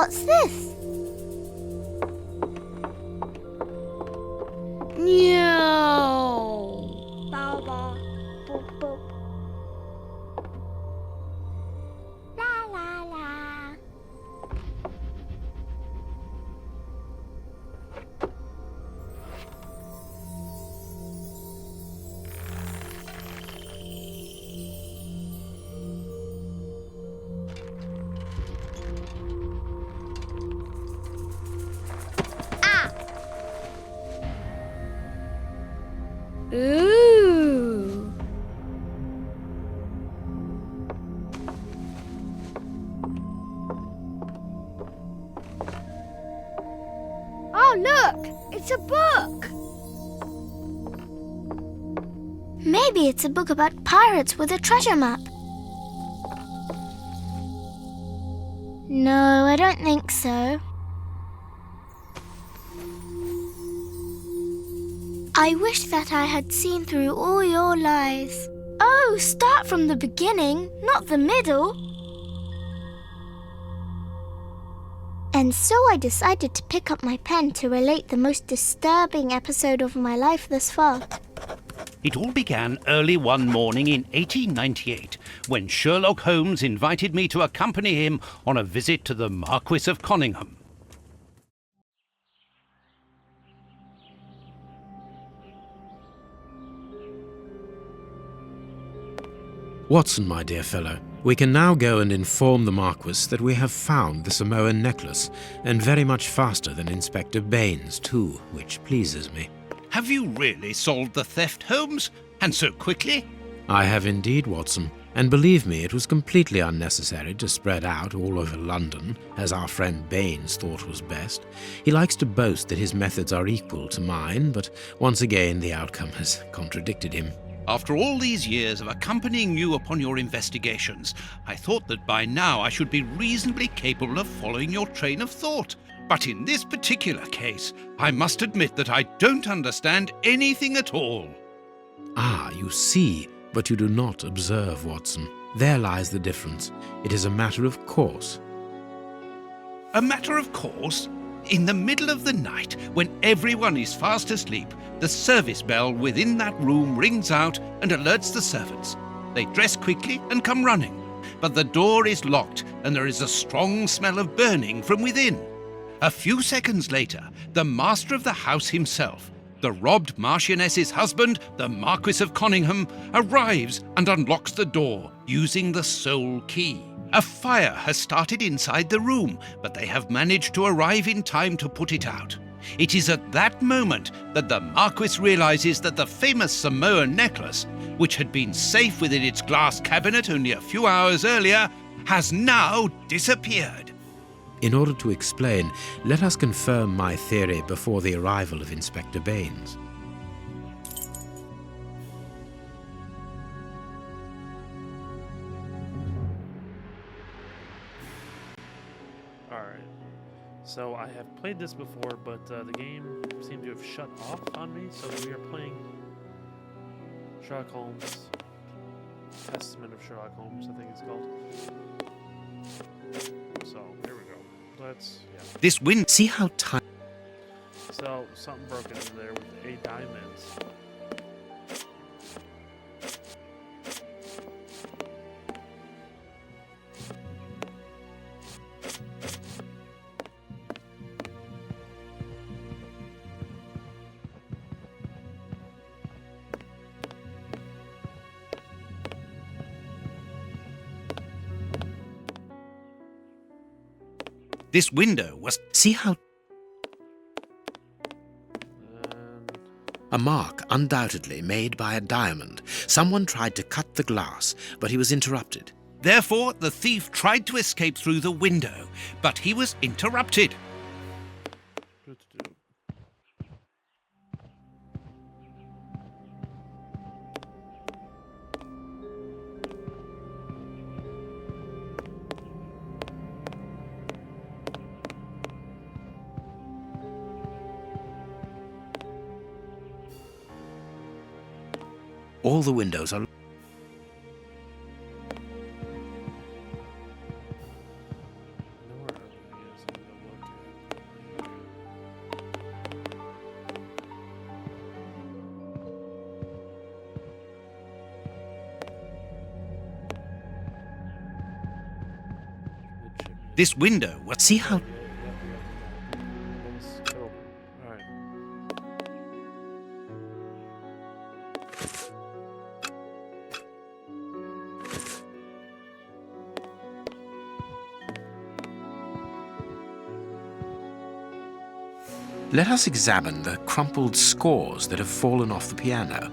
What's this? No. Bow, bow, boop, boop. La, la, la. Ooh. Oh, look! It's a book! Maybe it's a book about pirates with a treasure map. No, I don't think so. I wish that I had seen through all your lies. Oh, start from the beginning, not the middle. And so I decided to pick up my pen to relate the most disturbing episode of my life thus far. It all began early one morning in 1898, when Sherlock Holmes invited me to accompany him on a visit to the Marquis of Conyngham. Watson, my dear fellow, we can now go and inform the Marquis that we have found the Samoan necklace, and very much faster than Inspector Baines, too, which pleases me. Have you really solved the theft, Holmes? And so quickly? I have indeed, Watson, and believe me, it was completely unnecessary to spread out all over London, as our friend Baines thought was best. He likes to boast that his methods are equal to mine, but once again the outcome has contradicted him. After all these years of accompanying you upon your investigations, I thought that by now I should be reasonably capable of following your train of thought. But in this particular case, I must admit that I don't understand anything at all. Ah, you see, but you do not observe, Watson. There lies the difference. It is a matter of course. A matter of course? In the middle of the night, when everyone is fast asleep, the service bell within that room rings out and alerts the servants. They dress quickly and come running, but the door is locked and there is a strong smell of burning from within. A few seconds later, the master of the house himself, the robbed Marchioness's husband, the Marquis of Conyngham, arrives and unlocks the door using the sole key. A fire has started inside the room, but they have managed to arrive in time to put it out. It is at that moment that the Marquis realizes that the famous Samoan necklace, which had been safe within its glass cabinet only a few hours earlier, has now disappeared. In order to explain, let us confirm my theory before the arrival of Inspector Baines. Alright, so I have played this before, but the game seemed to have shut off on me, so we are playing Sherlock Holmes, Testament of Sherlock Holmes, I think it's called. So, here we go. Let's, This wind, see how tight. So, something broken in there with 8 diamonds. This window was... See how... A mark, undoubtedly made by a diamond. Someone tried to cut the glass, but he was interrupted. Therefore, the thief tried to escape through the window, but he was interrupted. All the windows are... This window was... See how It's open. Alright. Let us examine the crumpled scores that have fallen off the piano.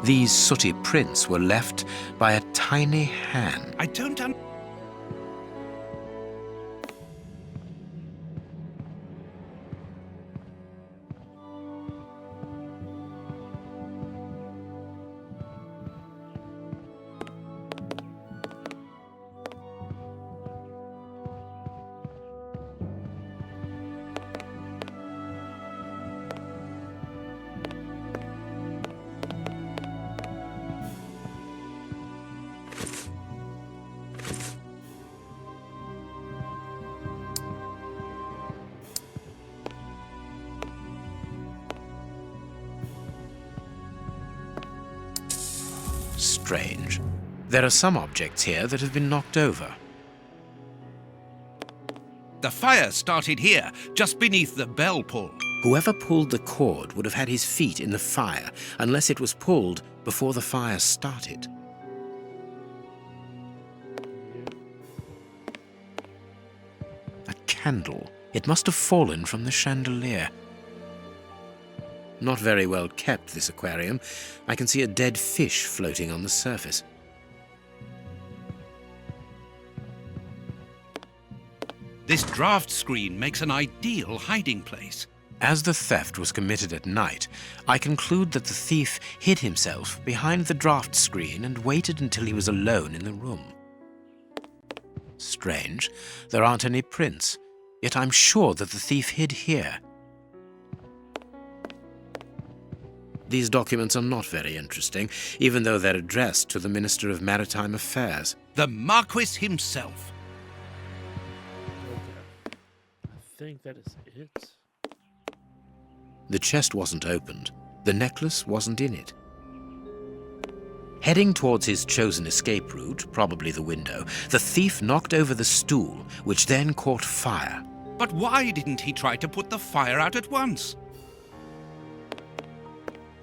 These sooty prints were left by a tiny hand. I don't Strange. There are some objects here that have been knocked over. The fire started here, just beneath the bell pull. Whoever pulled the cord would have had his feet in the fire, unless it was pulled before the fire started. A candle. It must have fallen from the chandelier. Not very well kept, this aquarium. I can see a dead fish floating on the surface. This draft screen makes an ideal hiding place. As the theft was committed at night, I conclude that the thief hid himself behind the draft screen and waited until he was alone in the room. Strange, there aren't any prints, yet I'm sure that the thief hid here. These documents are not very interesting, even though they're addressed to the Minister of Maritime Affairs. The Marquis himself. Okay. I think that is it. The chest wasn't opened. The necklace wasn't in it. Heading towards his chosen escape route, probably the window, the thief knocked over the stool, which then caught fire. But why didn't he try to put the fire out at once?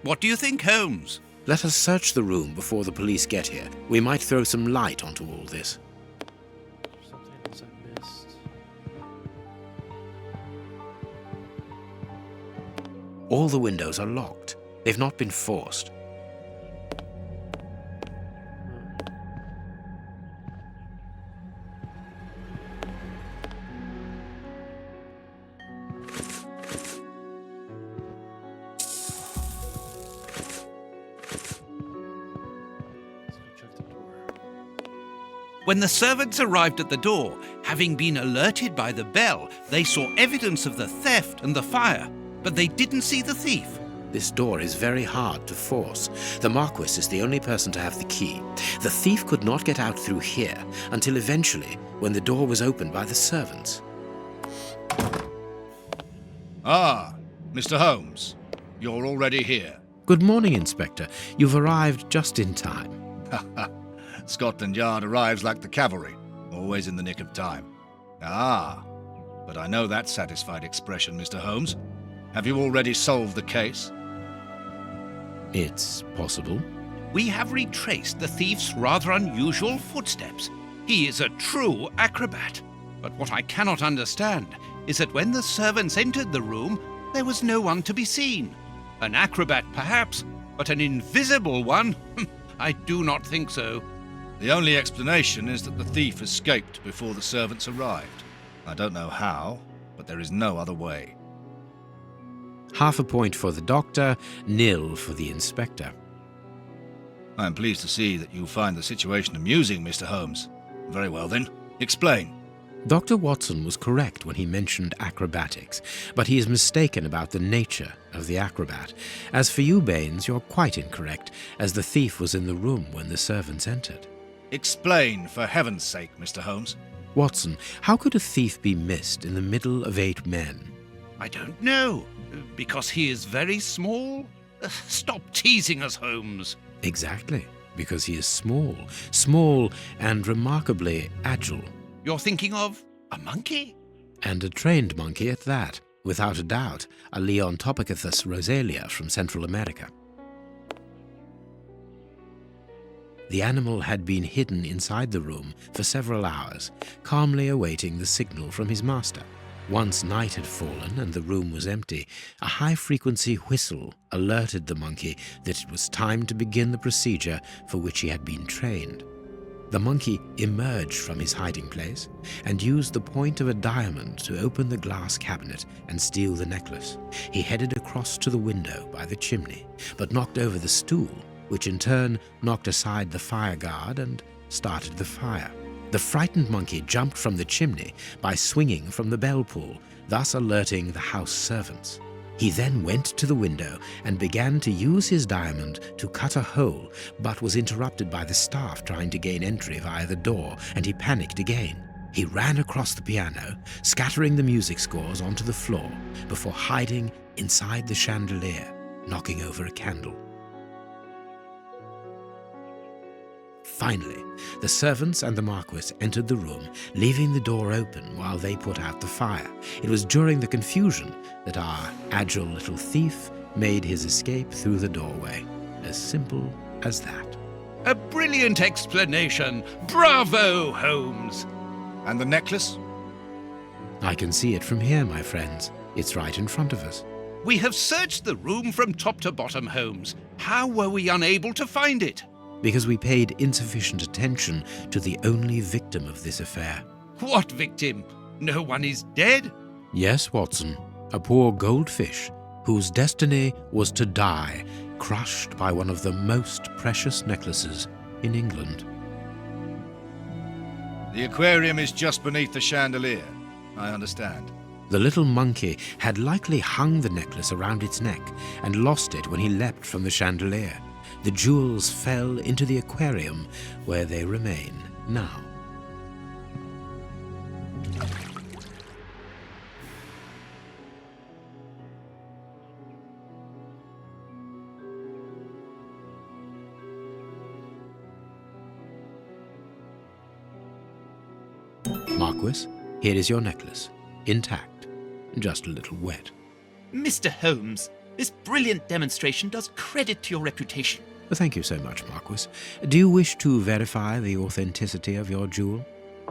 What do you think, Holmes? Let us search the room before the police get here. We might throw some light onto all this. Something else I missed. All the windows are locked. They've not been forced. When the servants arrived at the door, having been alerted by the bell, they saw evidence of the theft and the fire, but they didn't see the thief. This door is very hard to force. The Marquis is the only person to have the key. The thief could not get out through here until eventually, when the door was opened by the servants. Ah, Mr. Holmes, you're already here. Good morning, Inspector. You've arrived just in time. Scotland Yard arrives like the cavalry, always in the nick of time. Ah, but I know that satisfied expression, Mr. Holmes. Have you already solved the case? It's possible. We have retraced the thief's rather unusual footsteps. He is a true acrobat. But what I cannot understand is that when the servants entered the room, there was no one to be seen. An acrobat, perhaps, but an invisible one? I do not think so. The only explanation is that the thief escaped before the servants arrived. I don't know how, but there is no other way. Half a point for the doctor, nil for the inspector. I am pleased to see that you find the situation amusing, Mr. Holmes. Very well then, explain. Dr. Watson was correct when he mentioned acrobatics, but he is mistaken about the nature of the acrobat. As for you, Baines, you're quite incorrect, as the thief was in the room when the servants entered. Explain, for heaven's sake, Mr. Holmes. Watson, how could a thief be missed in the middle of 8 men? I don't know. Because he is very small? Stop teasing us, Holmes. Exactly. because he is small, small and remarkably agile. You're thinking of a monkey? And a trained monkey at that, without a doubt, a Leontopithecus rosalia from Central America. The animal had been hidden inside the room for several hours, calmly awaiting the signal from his master. Once night had fallen and the room was empty, a high-frequency whistle alerted the monkey that it was time to begin the procedure for which he had been trained. The monkey emerged from his hiding place and used the point of a diamond to open the glass cabinet and steal the necklace. He headed across to the window by the chimney, but knocked over the stool, which in turn knocked aside the fire guard and started the fire. The frightened monkey jumped from the chimney by swinging from the bell pull, thus alerting the house servants. He then went to the window and began to use his diamond to cut a hole, but was interrupted by the staff trying to gain entry via the door, and he panicked again. He ran across the piano, scattering the music scores onto the floor, before hiding inside the chandelier, knocking over a candle. Finally, the servants and the Marquis entered the room, leaving the door open while they put out the fire. It was during the confusion that our agile little thief made his escape through the doorway. As simple as that. A brilliant explanation! Bravo, Holmes! And the necklace? I can see it from here, my friends. It's right in front of us. We have searched the room from top to bottom, Holmes. How were we unable to find it? Because we paid insufficient attention to the only victim of this affair. What victim? No one is dead? Yes, Watson, a poor goldfish whose destiny was to die, crushed by one of the most precious necklaces in England. The aquarium is just beneath the chandelier. I understand. The little monkey had likely hung the necklace around its neck and lost it when he leapt from the chandelier. The jewels fell into the aquarium, where they remain now. Marquis, here is your necklace, intact, just a little wet. Mr. Holmes, this brilliant demonstration does credit to your reputation. Thank you so much, Marquis. Do you wish to verify the authenticity of your jewel?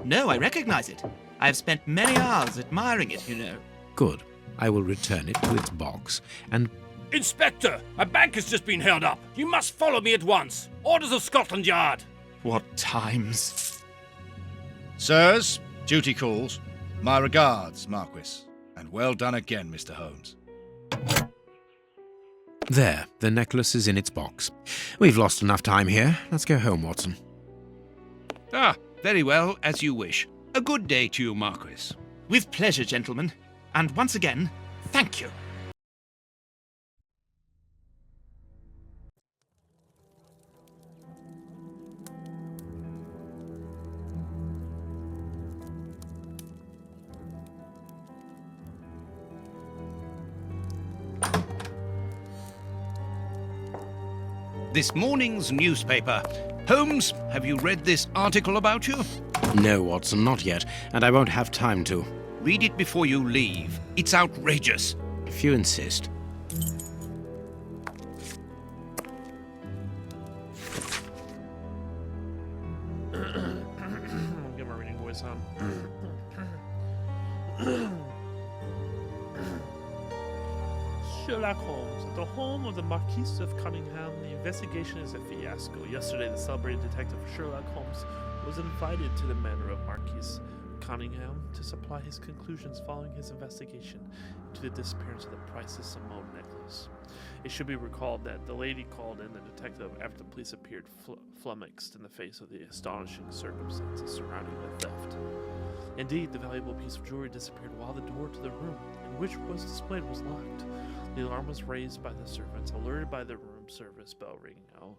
No, I recognize it. I have spent many hours admiring it, you know. Good. I will return it to its box and... Inspector, a bank has just been held up. You must follow me at once. Orders of Scotland Yard. What times? Sirs, duty calls. My regards, Marquis. And well done again, Mr. Holmes. There, the necklace is in its box. We've lost enough time here. Let's go home, Watson. Ah, very well, as you wish. A good day to you, Marquis. With pleasure, gentlemen. And once again, thank you. This morning's newspaper. Holmes, have you read this article about you? No, Watson, not yet, and I won't have time to. Read it before you leave. It's outrageous. If you insist. I'll get my reading voice on. Sherlock Holmes. At the home of the Marquis of Cunningham, the investigation is a fiasco. Yesterday, the celebrated detective Sherlock Holmes was invited to the manor of Marquis Cunningham to supply his conclusions following his investigation into the disappearance of the priceless Simone necklace. It should be recalled that the lady called in the detective after the police appeared flummoxed in the face of the astonishing circumstances surrounding the theft. Indeed, the valuable piece of jewelry disappeared while the door to the room in which it was displayed was locked. The alarm was raised by the servants, alerted by the room service bell ringing out.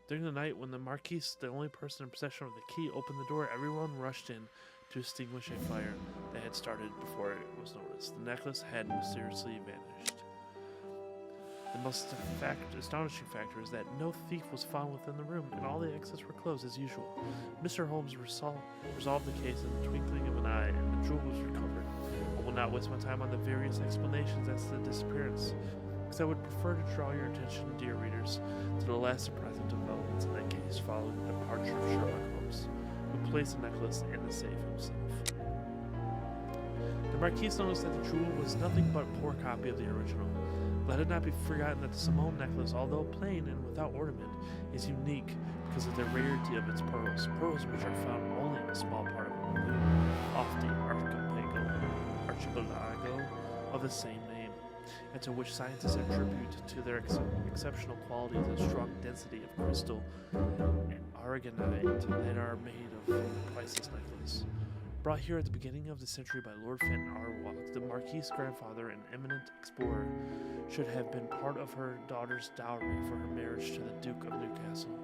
During the night, when the Marquis, the only person in possession of the key, opened the door, everyone rushed in to extinguish a fire that had started before it was noticed. The necklace had mysteriously vanished. The most astonishing factor is that no thief was found within the room, and all the exits were closed as usual. Mr. Holmes resolved the case in the twinkling of an eye, and the jewel was recovered. I will not waste my time on the various explanations as to the disappearance, because I would prefer to draw your attention, dear readers, to the last surprising developments in that case following the departure of Sherlock Holmes, who placed the necklace in the safe himself. The Marquis noticed that the jewel was nothing but a poor copy of the original. Let it not be forgotten that the Simone necklace, although plain and without ornament, is unique because of the rarity of its pearls which are found only in a small part of a lagoon off the archipelago of the same name, and to which scientists attribute to their exceptional qualities and strong density of crystal and aragonite that are made of the priceless necklace. Brought here at the beginning of the century by Lord Fenton Arwalk, the Marquis' grandfather, an eminent explorer, should have been part of her daughter's dowry for her marriage to the Duke of Newcastle.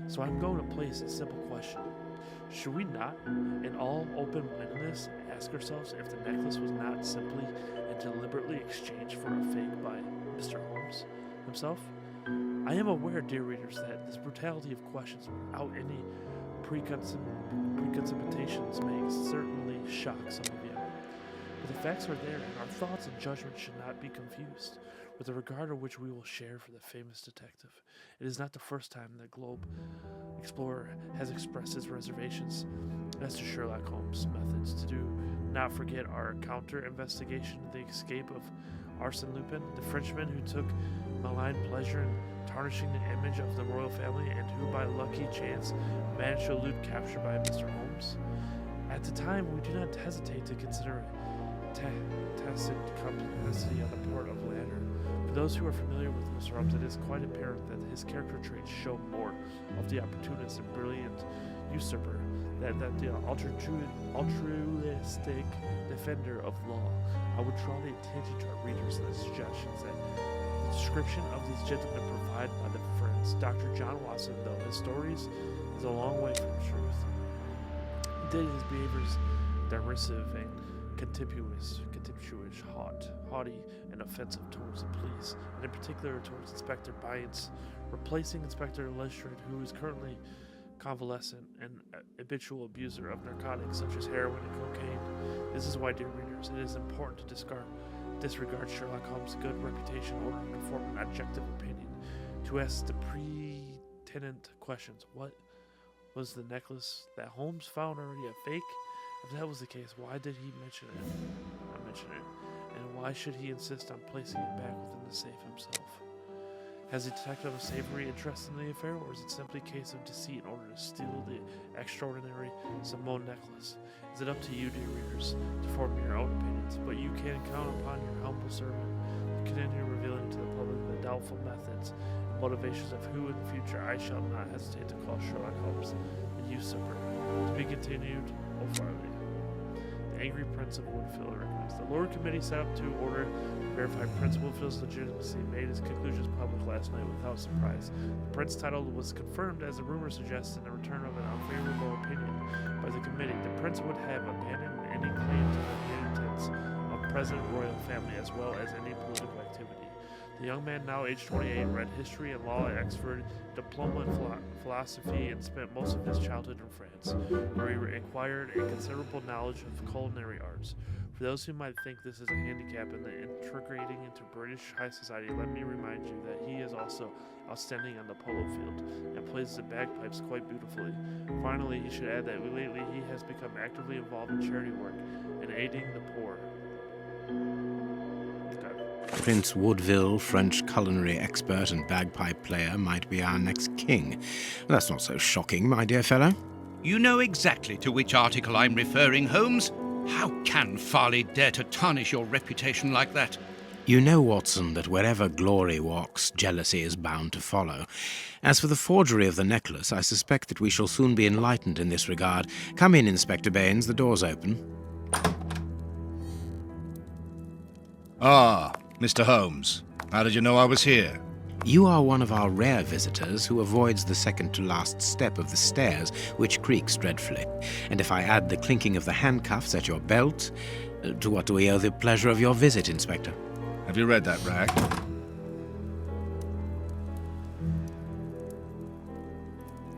So I'm going to place a simple question. Should we not, in all open-mindedness, ask ourselves if the necklace was not simply and deliberately exchanged for a fake by Mr. Holmes himself? I am aware, dear readers, that this brutality of questions without any preconceptions may certainly shock some of you. But the facts are there, and our thoughts and judgments should not be confused with the regard of which we will share for the famous detective. It is not the first time that Globe Explorer has expressed his reservations as to Sherlock Holmes' methods. To do not forget our counter-investigation of the escape of Arsène Lupin, the Frenchman who took malign pleasure in tarnishing the image of the royal family and who by lucky chance managed to elude capture by Mr. Holmes. At the time, we do not hesitate to consider tacit complicity on the part of Lander. For those who are familiar with Mr. Holmes, it is quite apparent that his character traits show more of the opportunist and brilliant usurper than the altruistic defender of law. I would draw the attention to our readers to the suggestions that the description of these gentlemen provided by the friends Dr. John Watson, though his stories is a long way from the truth. Indeed, his behaviors derisive and contemptuous, haughty, and offensive towards the police, and in particular towards Inspector Bynes, replacing Inspector Lestrade, who is currently convalescent and habitual abuser of narcotics such as heroin and cocaine. This is why, dear readers, it is important to disregard Sherlock Holmes' good reputation in order to form an objective opinion, to ask the pertinent questions. What was the necklace that Holmes found already a fake? If that was the case, why did he mention it? And why should he insist on placing it back within the safe himself? Has the detective a savory interest in the affair, or is it simply a case of deceit in order to steal the extraordinary Simone necklace? Is it up to you, dear readers, to form your own opinions? But you can count upon your humble servant to continue revealing to the public the doubtful methods and motivations of who in the future I shall not hesitate to call Sherlock Holmes the usurper. To be continued, O'Farley. The angry Prince of Woodfield recommends. The Lord Committee set up to order to verify Prince Woodfield's legitimacy made his conclusions public last night without surprise. The Prince's title was confirmed as the rumor suggests in the return of an unfavorable opinion by the committee. The Prince would have abandoned any claim to the inheritance of present royal family as well as any political activity. The young man, now aged 28, read history and law at Oxford, diploma in philosophy, and spent most of his childhood in France, where he acquired a considerable knowledge of culinary arts. For those who might think this is a handicap in the integrating into British high society, let me remind you that he is also outstanding on the polo field and plays the bagpipes quite beautifully. Finally, he should add that lately he has become actively involved in charity work and aiding the poor. Prince Woodville, French culinary expert and bagpipe player, might be our next king. That's not so shocking, my dear fellow. You know exactly to which article I'm referring, Holmes. How can Farley dare to tarnish your reputation like that? You know, Watson, that wherever glory walks, jealousy is bound to follow. As for the forgery of the necklace, I suspect that we shall soon be enlightened in this regard. Come in, Inspector Baines, the door's open. Ah, Mr. Holmes. How did you know I was here? You are one of our rare visitors who avoids the second-to-last step of the stairs, which creaks dreadfully. And if I add the clinking of the handcuffs at your belt, to what do we owe the pleasure of your visit, Inspector? Have you read that rag?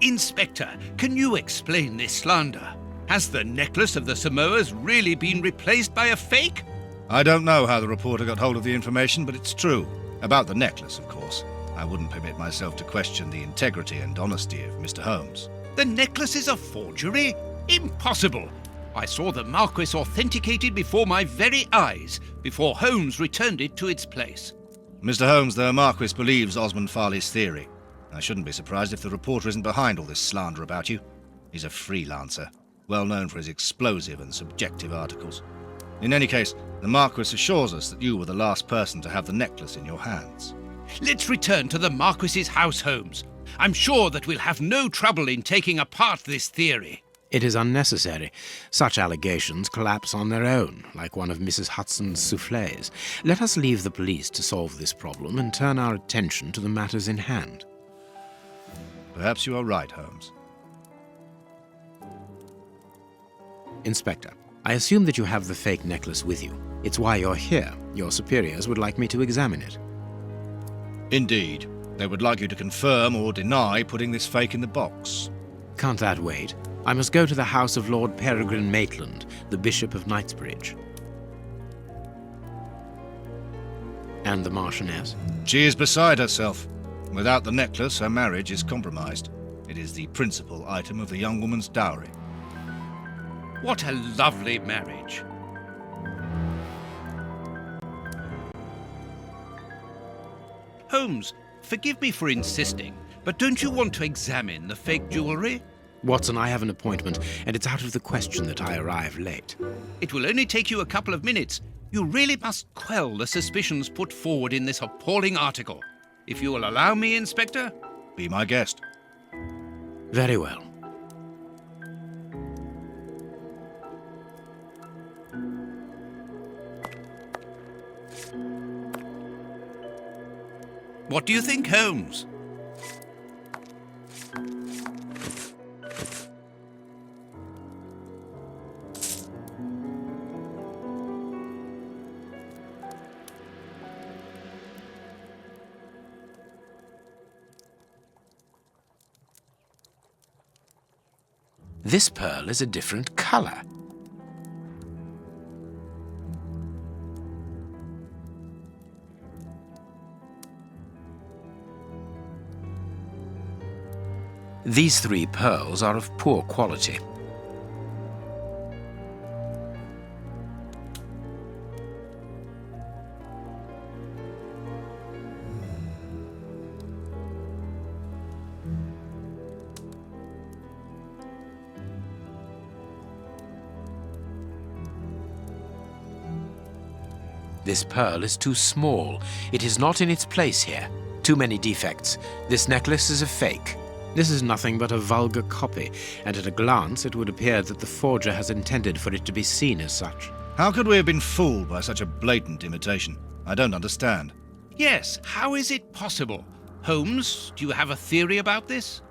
Inspector, can you explain this slander? Has the necklace of the Samoas really been replaced by a fake? I don't know how the reporter got hold of the information, but it's true. About the necklace, of course. I wouldn't permit myself to question the integrity and honesty of Mr. Holmes. The necklace is a forgery? Impossible! I saw the Marquis authenticated before my very eyes, before Holmes returned it to its place. Mr. Holmes, the Marquis believes Osmond Farley's theory. I shouldn't be surprised if the reporter isn't behind all this slander about you. He's a freelancer, well known for his explosive and subjective articles. In any case, the Marquis assures us that you were the last person to have the necklace in your hands. Let's return to the Marquis's house, Holmes. I'm sure that we'll have no trouble in taking apart this theory. It is unnecessary. Such allegations collapse on their own, like one of Mrs. Hudson's soufflés. Let us leave the police to solve this problem and turn our attention to the matters in hand. Perhaps you are right, Holmes. Inspector, I assume that you have the fake necklace with you. It's why you're here. Your superiors would like me to examine it. Indeed. They would like you to confirm or deny putting this fake in the box. Can't that wait? I must go to the house of Lord Peregrine Maitland, the Bishop of Knightsbridge. And the Marchioness? She is beside herself. Without the necklace, her marriage is compromised. It is the principal item of the young woman's dowry. What a lovely marriage. Holmes, forgive me for insisting, but don't you want to examine the fake jewellery? Watson, I have an appointment, and it's out of the question that I arrive late. It will only take you a couple of minutes. You really must quell the suspicions put forward in this appalling article. If you will allow me, Inspector? Be my guest. Very well. What do you think, Holmes? This pearl is a different color. These 3 pearls are of poor quality. This pearl is too small. It is not in its place here. Too many defects. This necklace is a fake. This is nothing but a vulgar copy, and at a glance it would appear that the forger has intended for it to be seen as such. How could we have been fooled by such a blatant imitation? I don't understand. Yes, how is it possible? Holmes, do you have a theory about this?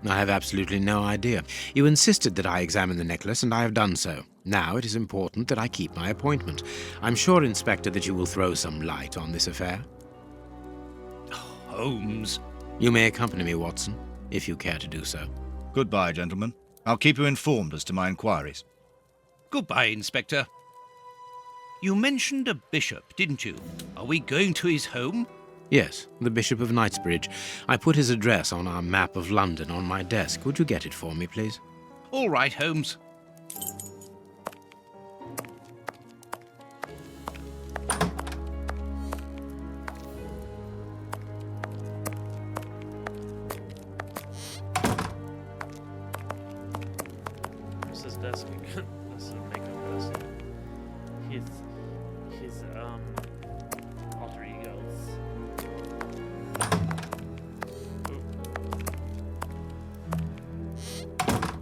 I have absolutely no idea. You insisted that I examine the necklace, and I have done so. Now it is important that I keep my appointment. I'm sure, Inspector, that you will throw some light on this affair. Holmes. You may accompany me, Watson, if you care to do so. Goodbye, gentlemen. I'll keep you informed as to my inquiries. Goodbye, Inspector. You mentioned a bishop, didn't you? Are we going to his home? Yes, the Bishop of Knightsbridge. I put his address on our map of London on my desk. Would you get it for me, please? All right, Holmes. Where's his desk? This is a makeup desk. His alter egos.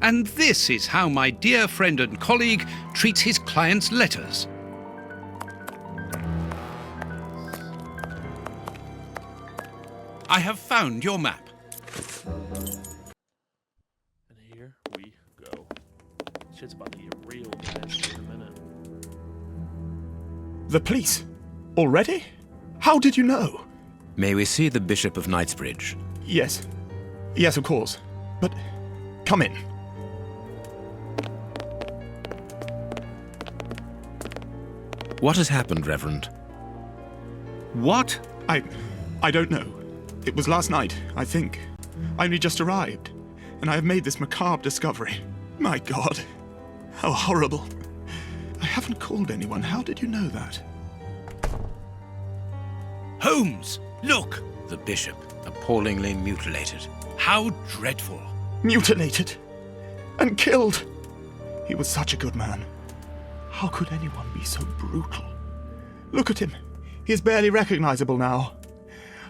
And this is how my dear friend and colleague treats his clients' letters. I have found your map. And here we go. Shit's about to get real, guys, in a minute. The police? Already? How did you know? May we see the Bishop of Knightsbridge? Yes. Yes, of course. But Come in. What has happened, Reverend? What? I don't know. It was last night, I think. I only just arrived, and I have made this macabre discovery. My God, how horrible. I haven't called anyone. How did you know that? Holmes, look! The bishop, appallingly mutilated. How dreadful. Mutilated and killed. He was such a good man. How could anyone be so brutal? Look at him. He is barely recognizable now.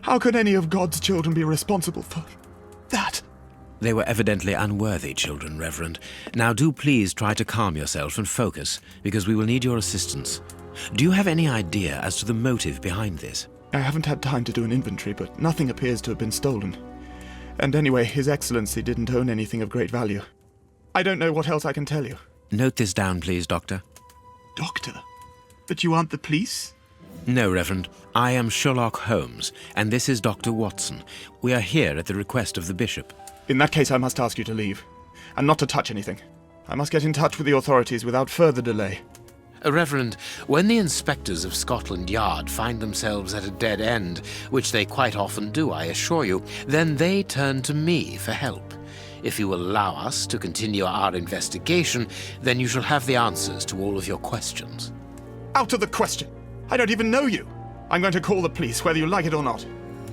How could any of God's children be responsible for that? They were evidently unworthy children, Reverend. Now do please try to calm yourself and focus, because we will need your assistance. Do you have any idea as to the motive behind this? I haven't had time to do an inventory, but nothing appears to have been stolen. And anyway, His Excellency didn't own anything of great value. I don't know what else I can tell you. Note this down, please, Doctor. Doctor? But you aren't the police? No, Reverend. I am Sherlock Holmes, and this is Dr. Watson. We are here at the request of the bishop. In that case, I must ask you to leave, and not to touch anything. I must get in touch with the authorities without further delay. Reverend, when the inspectors of Scotland Yard find themselves at a dead end, which they quite often do, I assure you, then they turn to me for help. If you will allow us to continue our investigation, then you shall have the answers to all of your questions. Out of the question! I don't even know you! I'm going to call the police, whether you like it or not.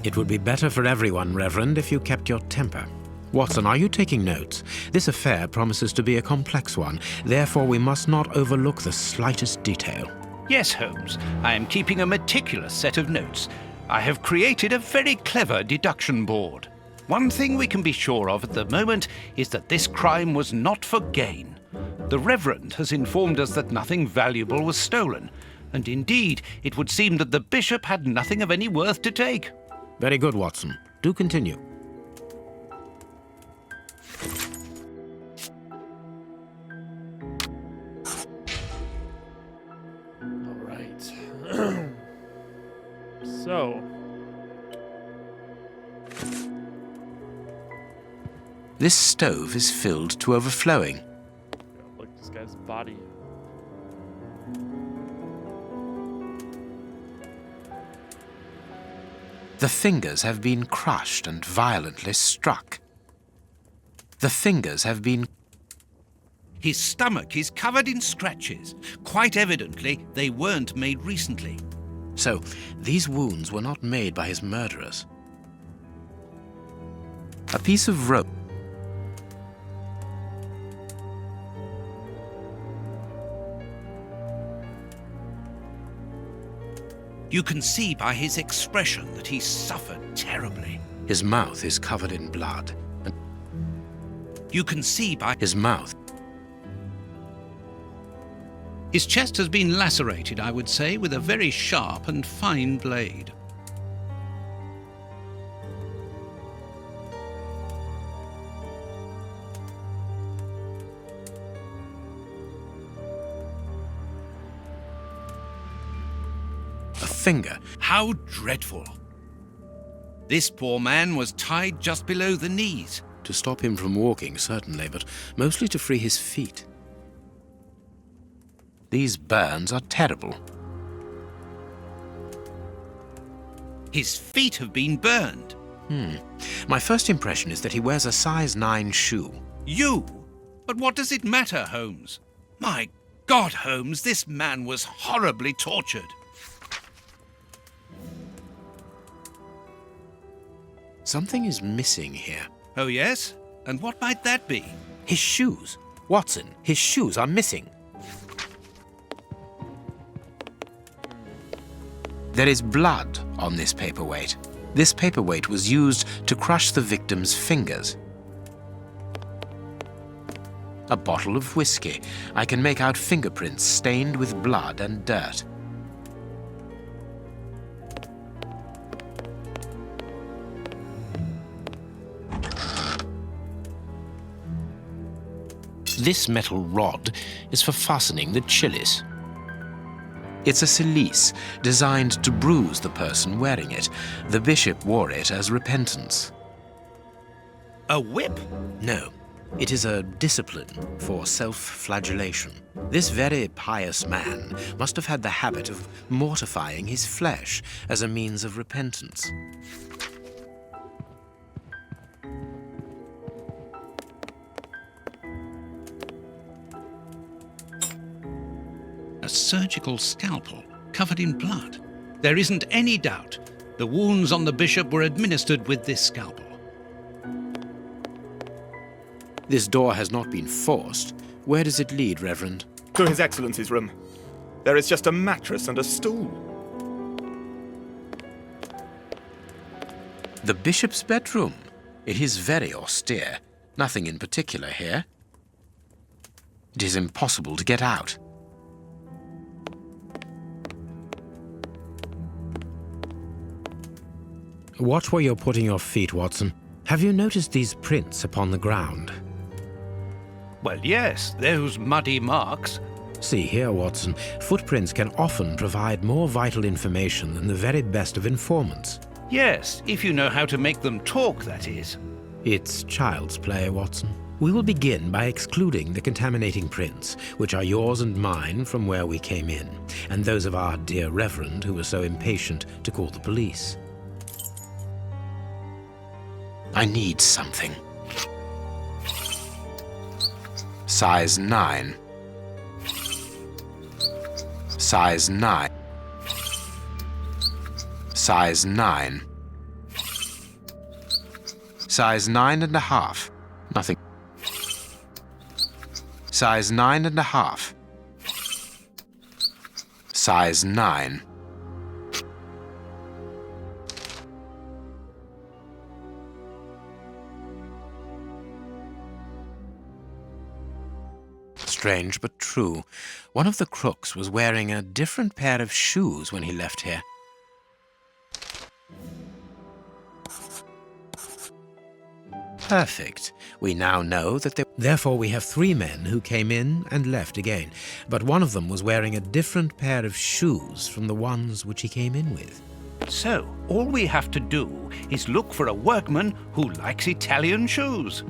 It would be better for everyone, Reverend, if you kept your temper. Watson, are you taking notes? This affair promises to be a complex one, therefore we must not overlook the slightest detail. Yes, Holmes. I am keeping a meticulous set of notes. I have created a very clever deduction board. One thing we can be sure of at the moment is that this crime was not for gain. The Reverend has informed us that nothing valuable was stolen, and indeed it would seem that the bishop had nothing of any worth to take. Very good, Watson. Do continue. All right. So, this stove is filled to overflowing. look, this guy's body. The fingers have been crushed and violently struck. The fingers have been... His stomach is covered in scratches. Quite evidently, they weren't made recently. So, these wounds were not made by his murderers. A piece of rope. You can see by his expression that he suffered terribly. His mouth is covered in blood. And You can see by his mouth. His chest has been lacerated, I would say, with a very sharp and fine blade. A finger. How dreadful! This poor man was tied just below the knees. To stop him from walking, certainly, but mostly to free his feet. These burns are terrible. His feet have been burned. My first impression is that he wears a size 9 shoe. You? But what does it matter, Holmes? My God, Holmes, this man was horribly tortured. Something is missing here. Oh, yes? And what might that be? His shoes. Watson, his shoes are missing. There is blood on this paperweight. This paperweight was used to crush the victim's fingers. A bottle of whiskey. I can make out fingerprints stained with blood and dirt. This metal rod is for fastening the chilies. It's a cilice designed to bruise the person wearing it. The bishop wore it as repentance. A whip? No, It is a discipline for self-flagellation. This very pious man must have had the habit of mortifying his flesh as a means of repentance. A surgical scalpel covered in blood. There isn't any doubt the wounds on the bishop were administered with this scalpel. This door has not been forced. Where does it lead, Reverend? To His Excellency's room. There is just a mattress and a stool. The bishop's bedroom. It is very austere. Nothing in particular here. It is impossible to get out. Watch where you're putting your feet, Watson. Have you noticed these prints upon the ground? Well, yes, those muddy marks. See here, Watson. Footprints can often provide more vital information than the very best of informants. Yes, if you know how to make them talk, that is. It's child's play, Watson. We will begin by excluding the contaminating prints, which are yours and mine from where we came in, and those of our dear Reverend who was so impatient to call the police. I need something. Size 9. Size 9. Size 9. Size 9.5. Nothing. Size 9.5. Size 9. Strange but true. One of the crooks was wearing a different pair of shoes when he left here. Perfect. We now know that Therefore, we have 3 men who came in and left again, but one of them was wearing a different pair of shoes from the ones which he came in with. So, all we have to do is look for a workman who likes Italian shoes.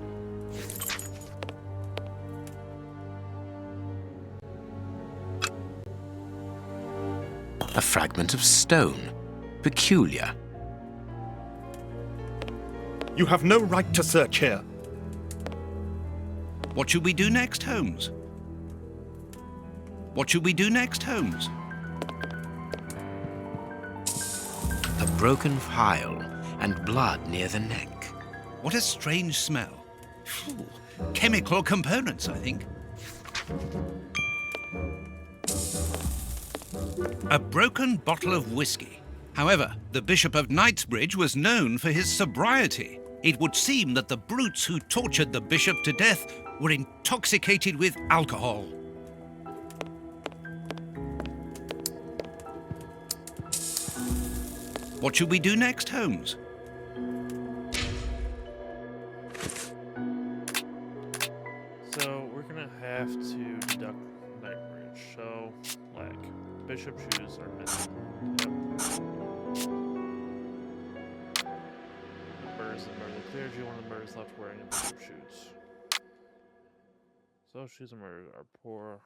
A fragment of stone. Peculiar. You have no right to search here. What should we do next, Holmes? What should we do next, Holmes? A broken phial and blood near the neck. What a strange smell. Phew. Chemical components, I think. A broken bottle of whiskey. However, the Bishop of Knightsbridge was known for his sobriety. It would seem that the brutes who tortured the bishop to death were intoxicated with alcohol. What should we do next, Holmes? So we're gonna have to deduct Knightsbridge. So, like, bishop shoes are missing. Yep. Murders and murder. The clergy, one of the murders left wearing a bishop shoes. So shoes and murder are poor.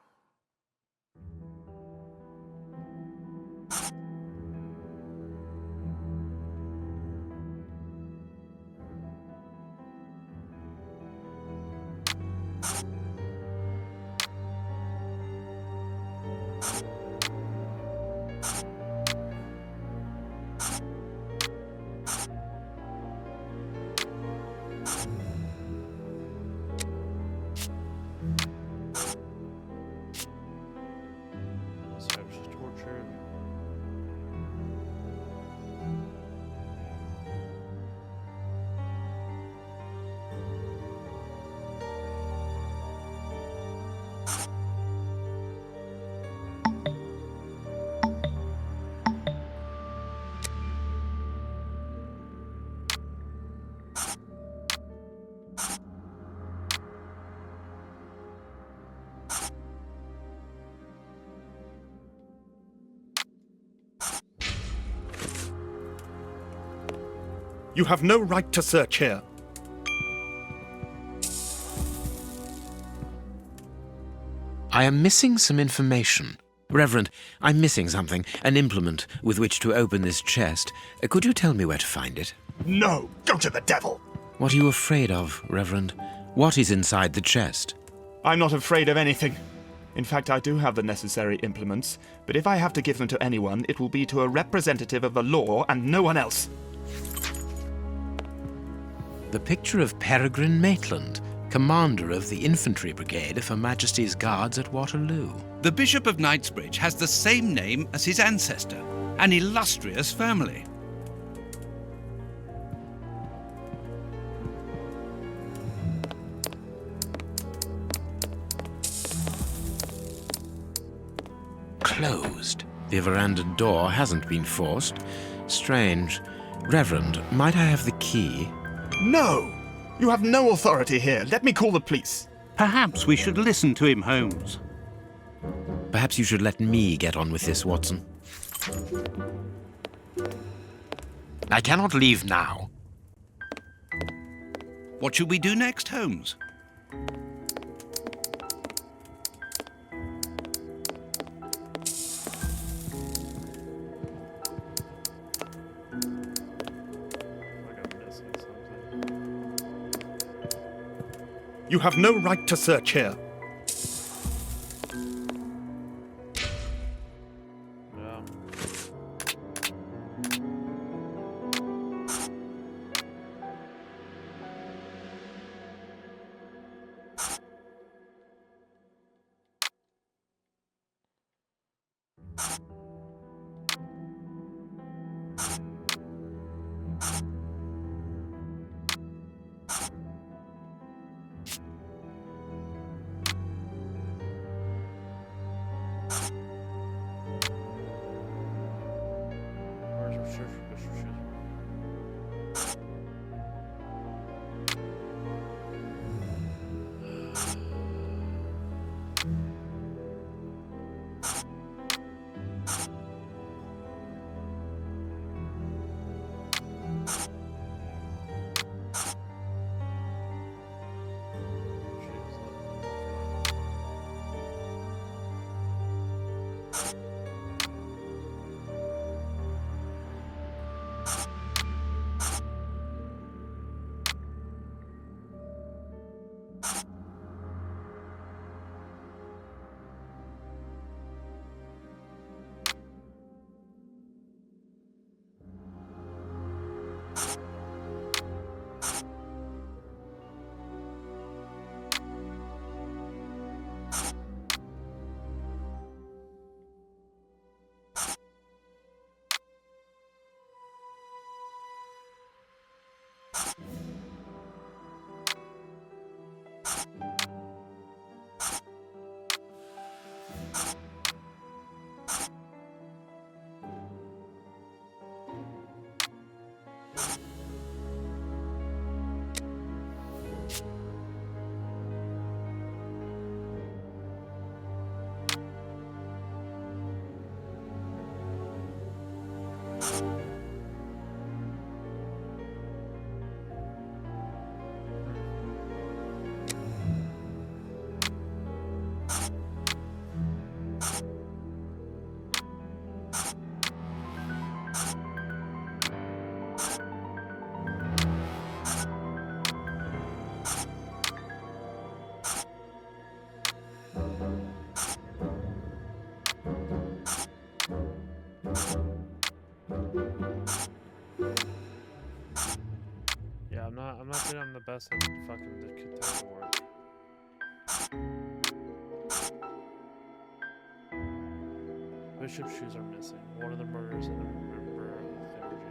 You have no right to search here. I am missing some information. Reverend, I'm missing something, an implement with which to open this chest. Could you tell me where to find it? No, go to the devil! What are you afraid of, Reverend? What is inside the chest? I'm not afraid of anything. In fact, I do have the necessary implements, but if I have to give them to anyone, it will be to a representative of the law and no one else. The picture of Peregrine Maitland, commander of the infantry brigade of Her Majesty's Guards at Waterloo. The Bishop of Knightsbridge has the same name as his ancestor, an illustrious family. Closed. The veranda door hasn't been forced. Strange. Reverend, might I have the key? No! You have no authority here. Let me call the police. Perhaps we should listen to him, Holmes. Perhaps you should let me get on with this, Watson. I cannot leave now. What should we do next, Holmes? You have no right to search here. I'm not saying I'm the best at fucking the detective work. Bishop's shoes are missing. One of the murders and a member of the clergy.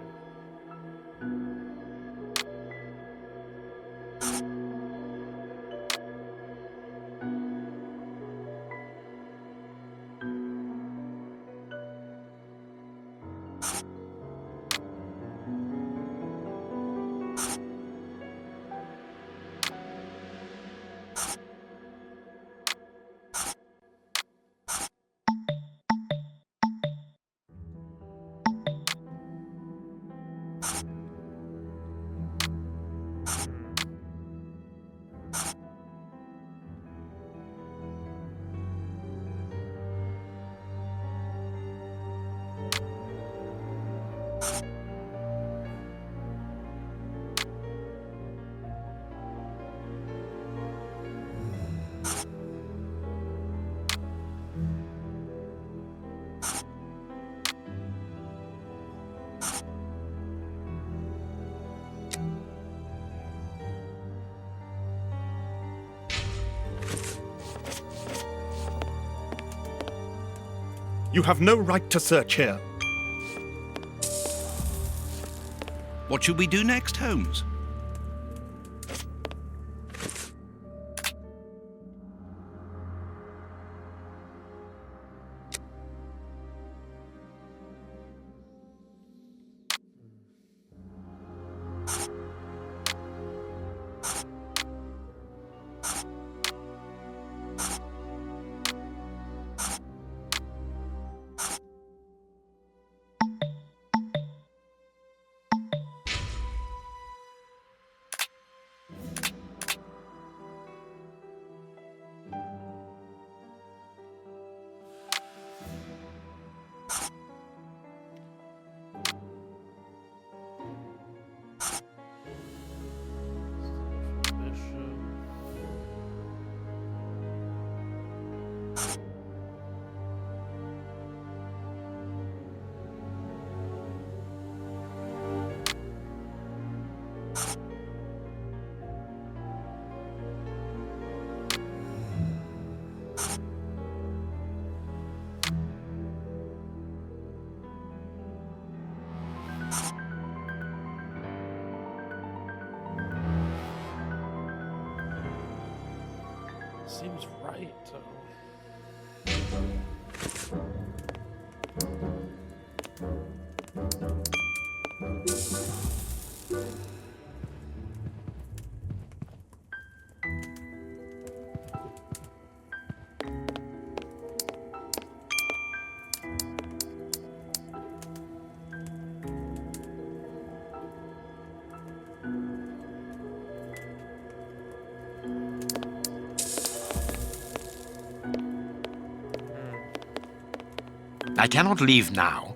You have no right to search here. What should we do next, Holmes? Seems right. I cannot leave now.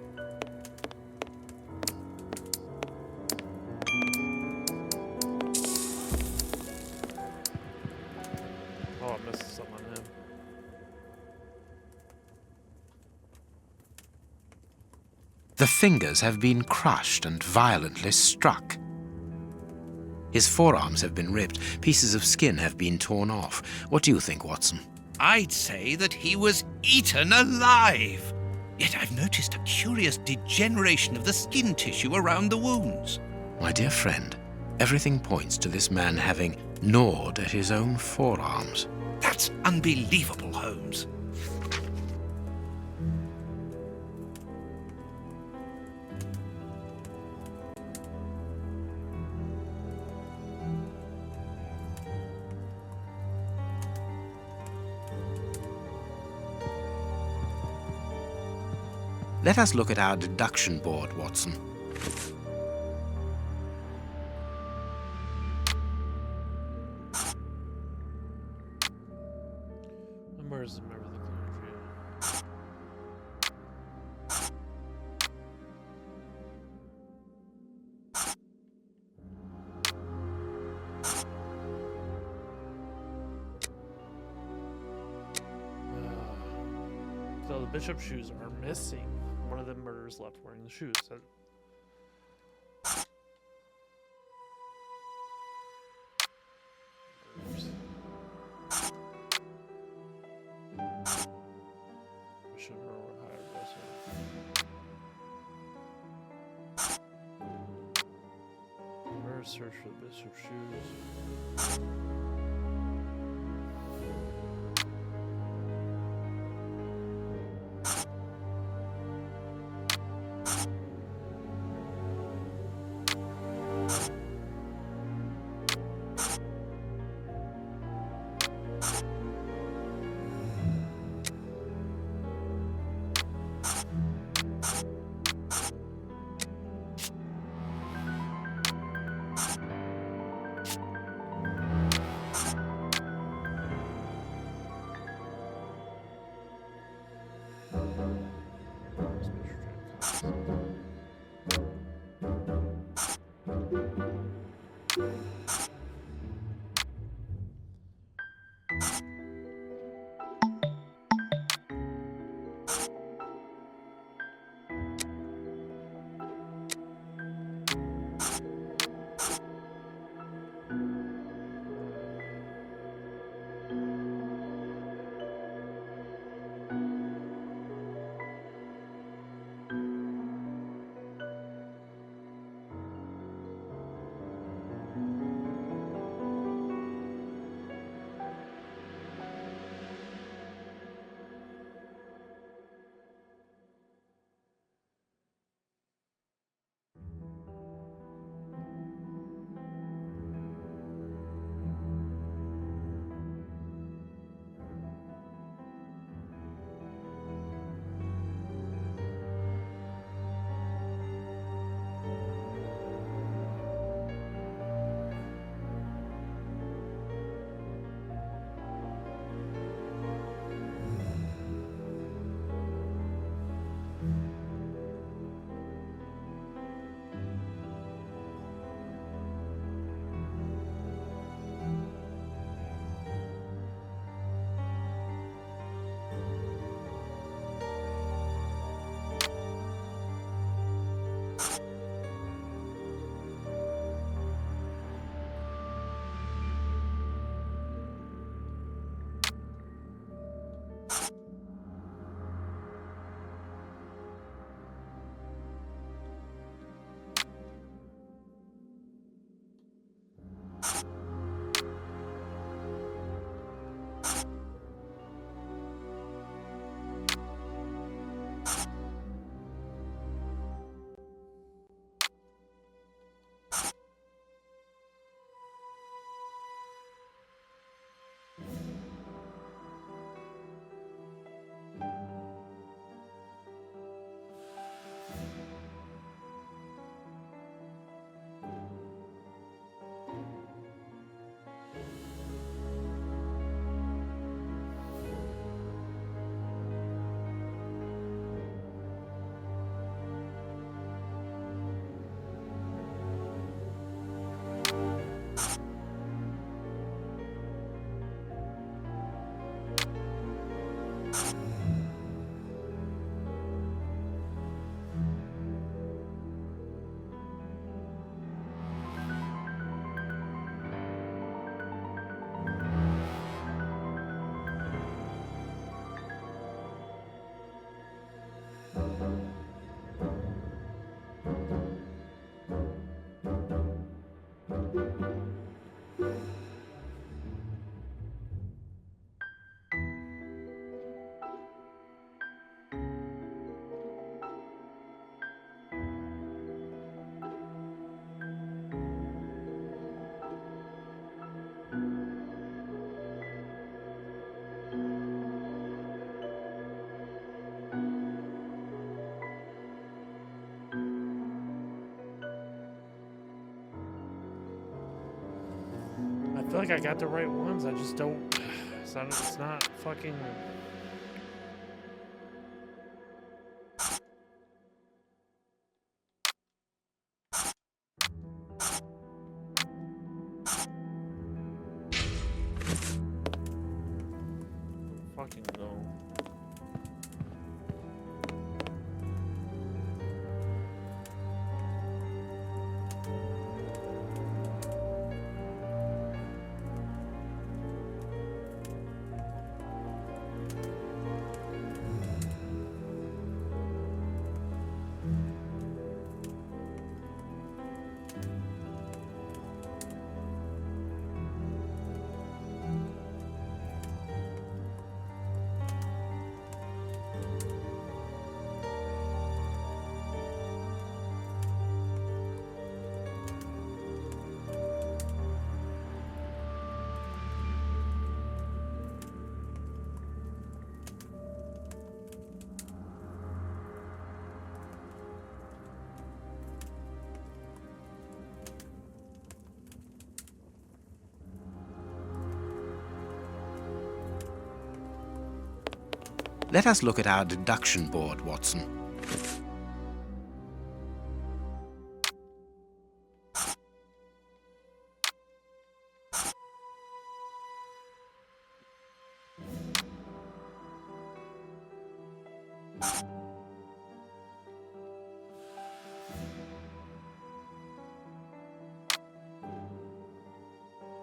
Oh, I missed something on him. The fingers have been crushed and violently struck. His forearms have been ripped, pieces of skin have been torn off. What do you think, Watson? I'd say that he was eaten alive. Yet I've noticed a curious degeneration of the skin tissue around the wounds. My dear friend, everything points to this man having gnawed at his own forearms. That's unbelievable, Holmes. Let us look at our deduction board, Watson. Where's everything clear for you? So the bishop's shoes are missing. One of the murderers left wearing the shoes. Bishop or higher dresser. Murder search for the bishop's shoes. feel like I got the right ones. I just don't. It's not fucking. Fucking no. Let us look at our deduction board, Watson.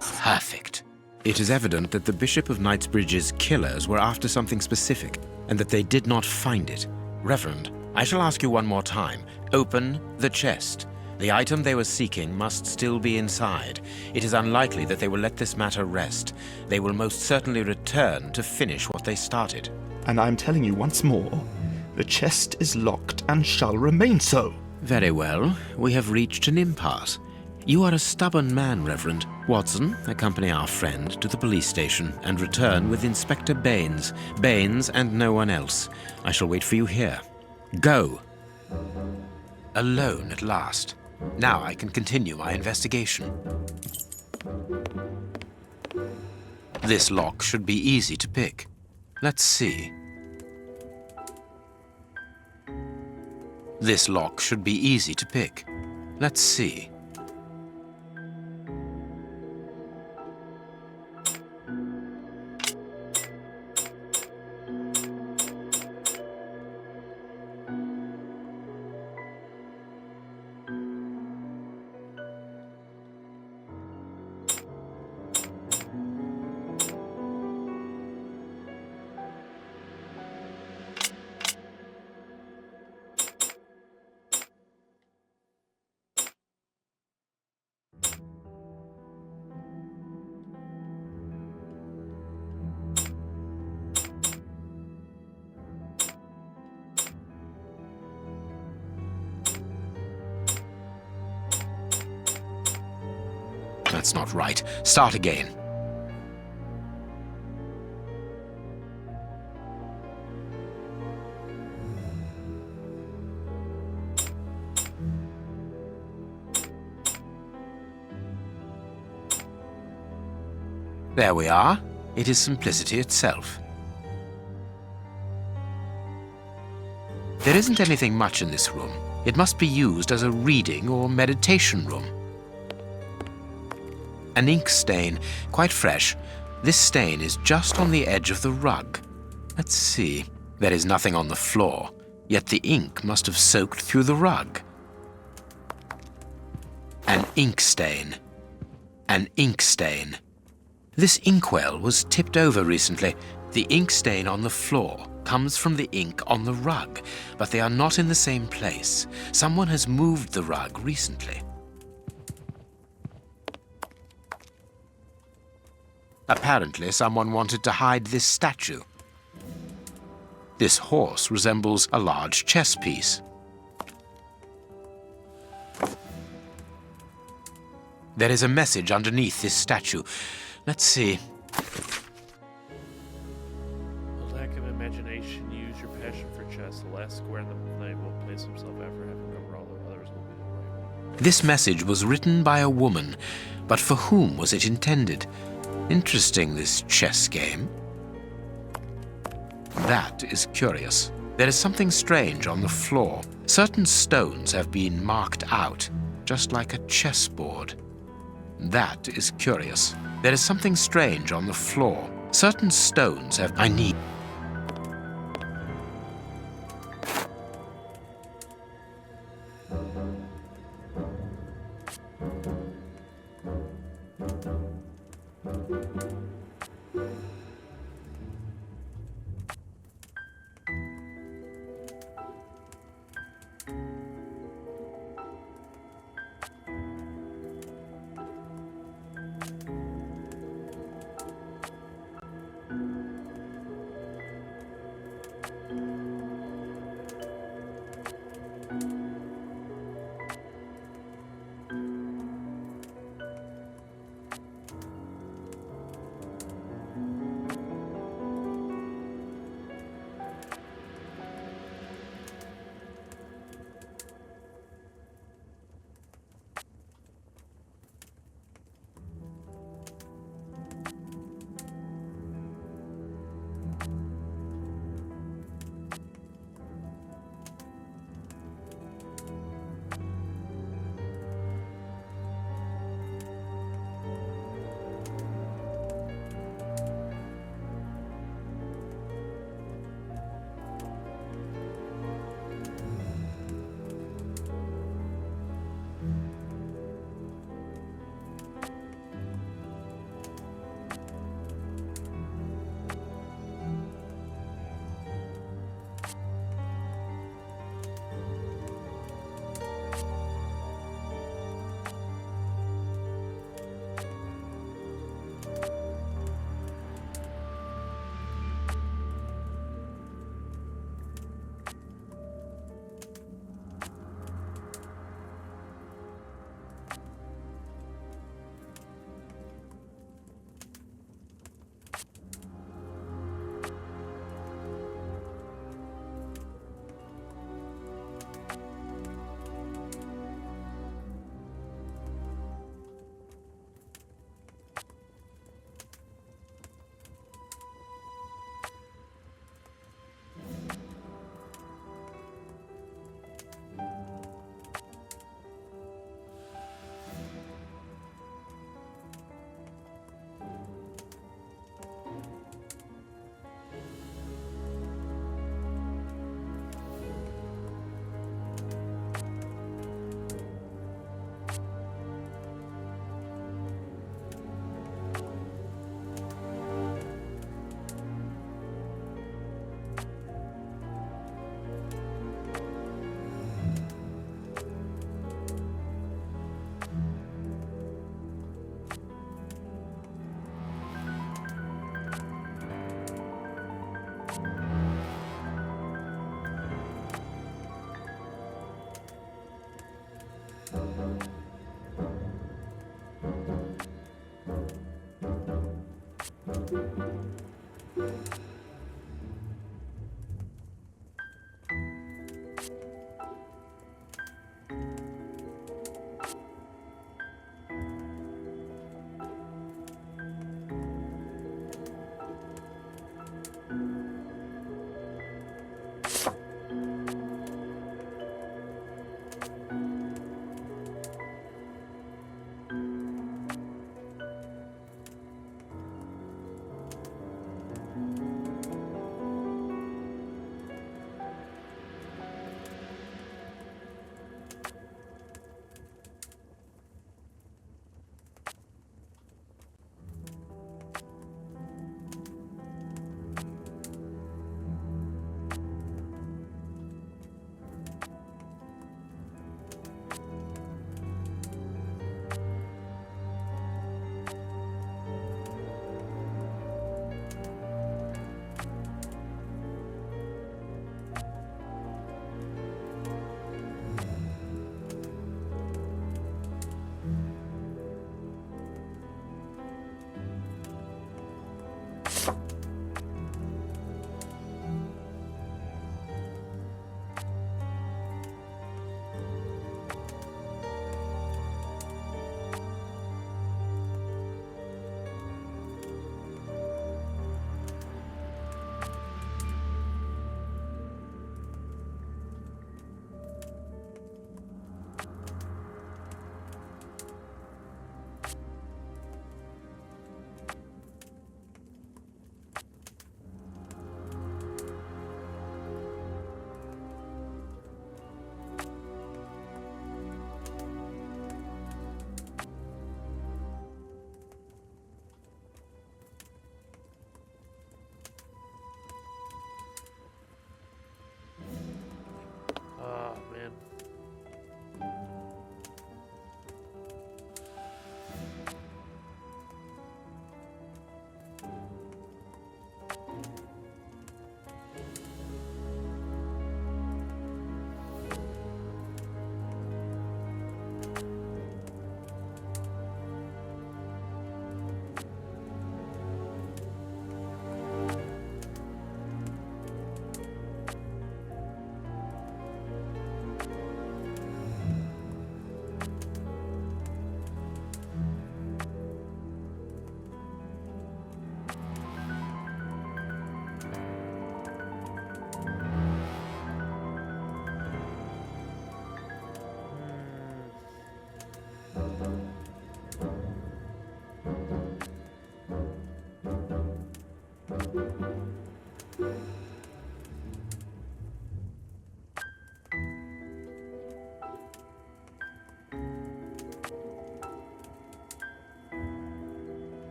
Perfect. It is evident that the Bishop of Knightsbridge's killers were after something specific, and that they did not find it. Reverend, I shall ask you one more time. Open the chest. The item they were seeking must still be inside. It is unlikely that they will let this matter rest. They will most certainly return to finish what they started. And I'm telling you once more, the chest is locked and shall remain so. Very well. We have reached an impasse. You are a stubborn man, Reverend. Watson, accompany our friend to the police station and return with Inspector Baines. Baines and no one else. I shall wait for you here. Go! Alone at last. Now I can continue my investigation. This lock should be easy to pick. Let's see. This lock should be easy to pick. Let's see. That's not right. Start again. There we are. It is simplicity itself. There isn't anything much in this room. It must be used as a reading or meditation room. An ink stain, quite fresh. This stain is just on the edge of the rug. Let's see. There is nothing on the floor, yet the ink must have soaked through the rug. An ink stain. An ink stain. This inkwell was tipped over recently. The ink stain on the floor comes from the ink on the rug, but they are not in the same place. Someone has moved the rug recently. Apparently, someone wanted to hide this statue. This horse resembles a large chess piece. There is a message underneath this statue. Let's see. A lack of imagination. Use your passion for chess. The last square in the knight will place himself after having covered all the others will be the right one. This message was written by a woman, but for whom was it intended? Interesting, this chess game. That is curious. There is something strange on the floor. Certain stones have been marked out, just like a chessboard. That is curious. There is something strange on the floor. Certain stones have... I need...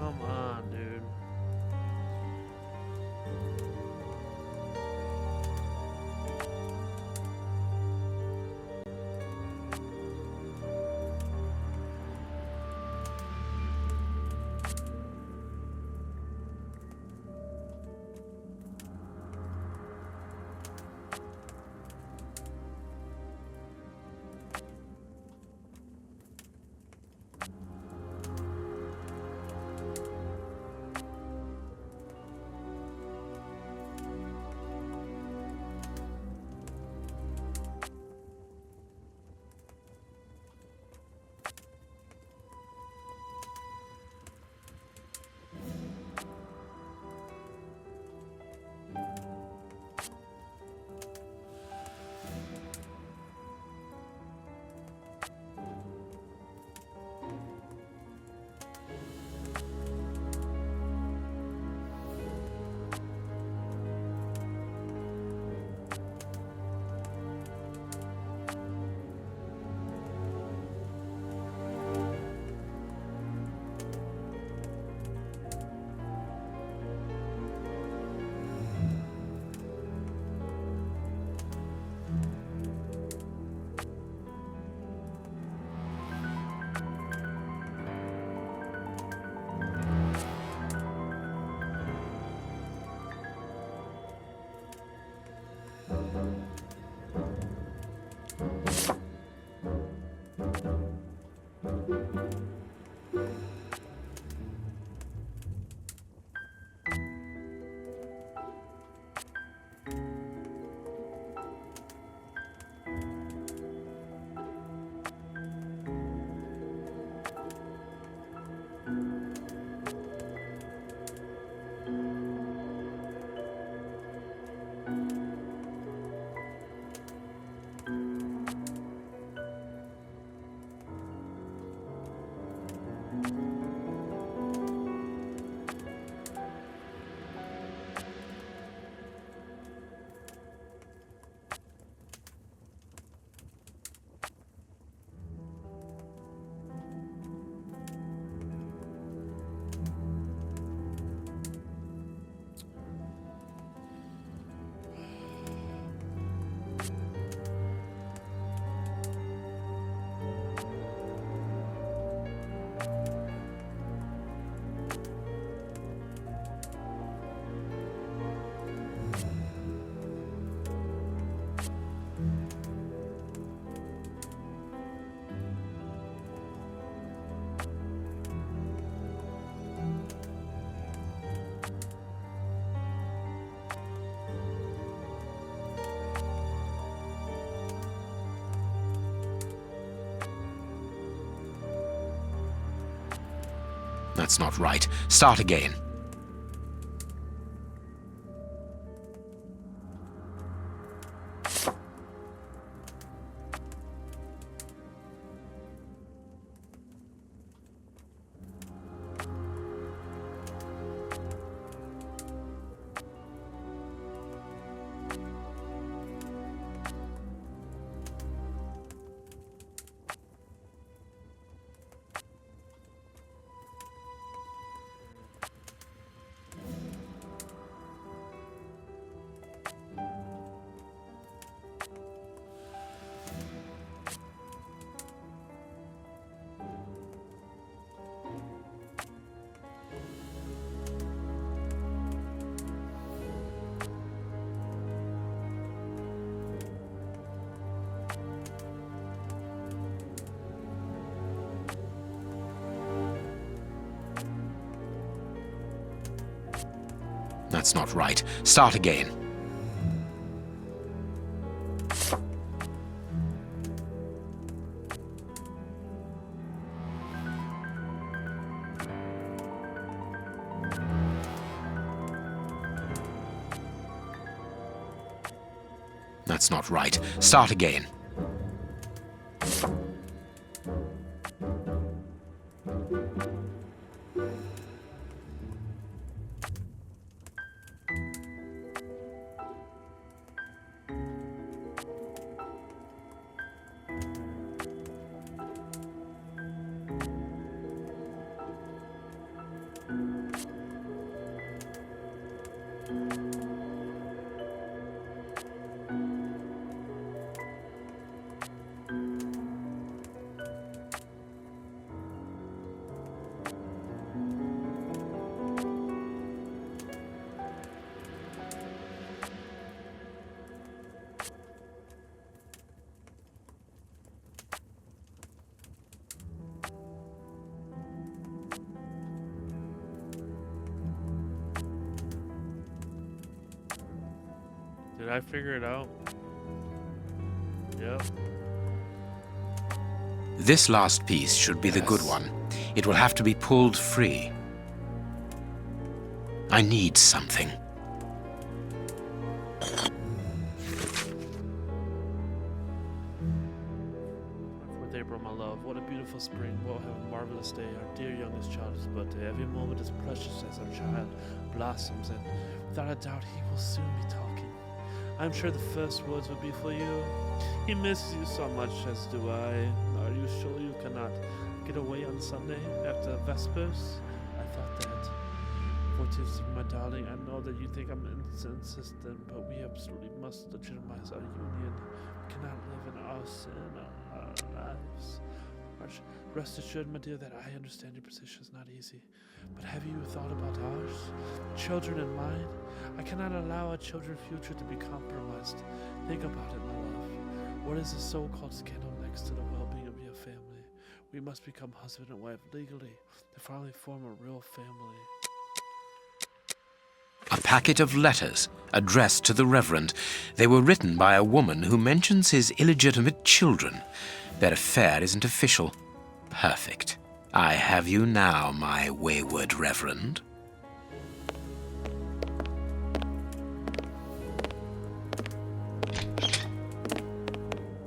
Come on, dude. That's not right. Start again. That's not right. Start again. That's not right. Start again. Did I figure it out? Yep. This last piece should be the good one. It will have to be pulled free. I need something. April, my love, what a beautiful spring. What a marvelous day. Our dear youngest child's birthday. Every moment is precious as our child blossoms, and without a doubt he will soon be talking. I'm sure the first words will be for you. He misses you so much, as do I. Are you sure you cannot get away on Sunday after Vespers? I thought that. For 'tis, my darling, I know that you think I'm insistent, but we absolutely must legitimize our union. We cannot live in our sin, our lives. Rest assured, my dear, that I understand your position is not easy. But have you thought about ours? Children in mind? I cannot allow our children's future to be compromised. Think about it, my love. What is a so-called scandal next to the well-being of your family? We must become husband and wife legally to finally form a real family. A packet of letters addressed to the Reverend. They were written by a woman who mentions his illegitimate children. Their affair isn't official. Perfect. I have you now, my wayward Reverend.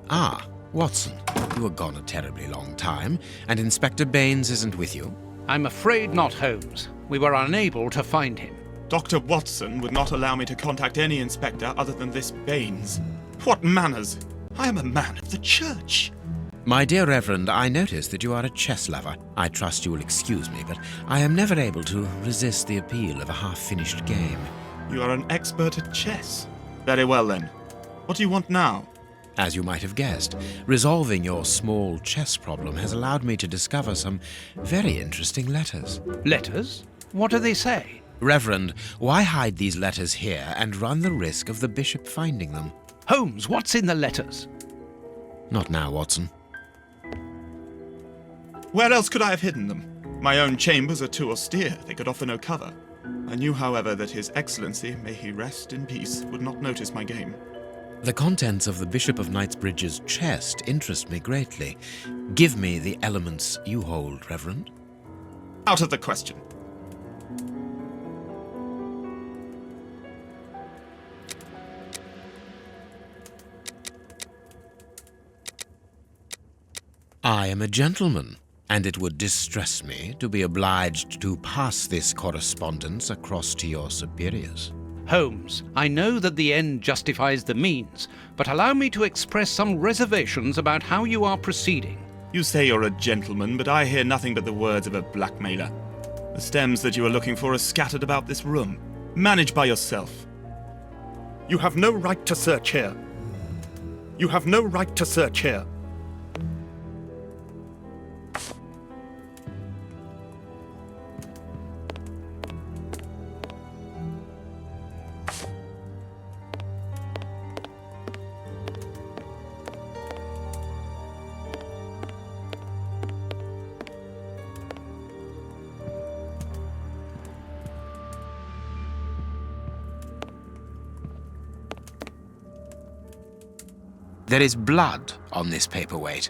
Ah, Watson. You were gone a terribly long time, and Inspector Baines isn't with you. I'm afraid not, Holmes. We were unable to find him. Dr. Watson would not allow me to contact any inspector other than this Baines. What manners! I am a man of the church. My dear Reverend, I notice that you are a chess lover. I trust you will excuse me, but I am never able to resist the appeal of a half-finished game. You are an expert at chess. Very well, then. What do you want now? As you might have guessed, resolving your small chess problem has allowed me to discover some very interesting letters. Letters? What do they say? Reverend, why hide these letters here and run the risk of the bishop finding them? Holmes, what's in the letters? Not now, Watson. Where else could I have hidden them? My own chambers are too austere. They could offer no cover. I knew, however, that His Excellency, may he rest in peace, would not notice my game. The contents of the Bishop of Knightsbridge's chest interest me greatly. Give me the elements you hold, Reverend. Out of the question. I am a gentleman, and it would distress me to be obliged to pass this correspondence across to your superiors. Holmes, I know that the end justifies the means, but allow me to express some reservations about how you are proceeding. You say you're a gentleman, but I hear nothing but the words of a blackmailer. The stems that you are looking for are scattered about this room. Manage by yourself. You have no right to search here. You have no right to search here. There is blood on this paperweight.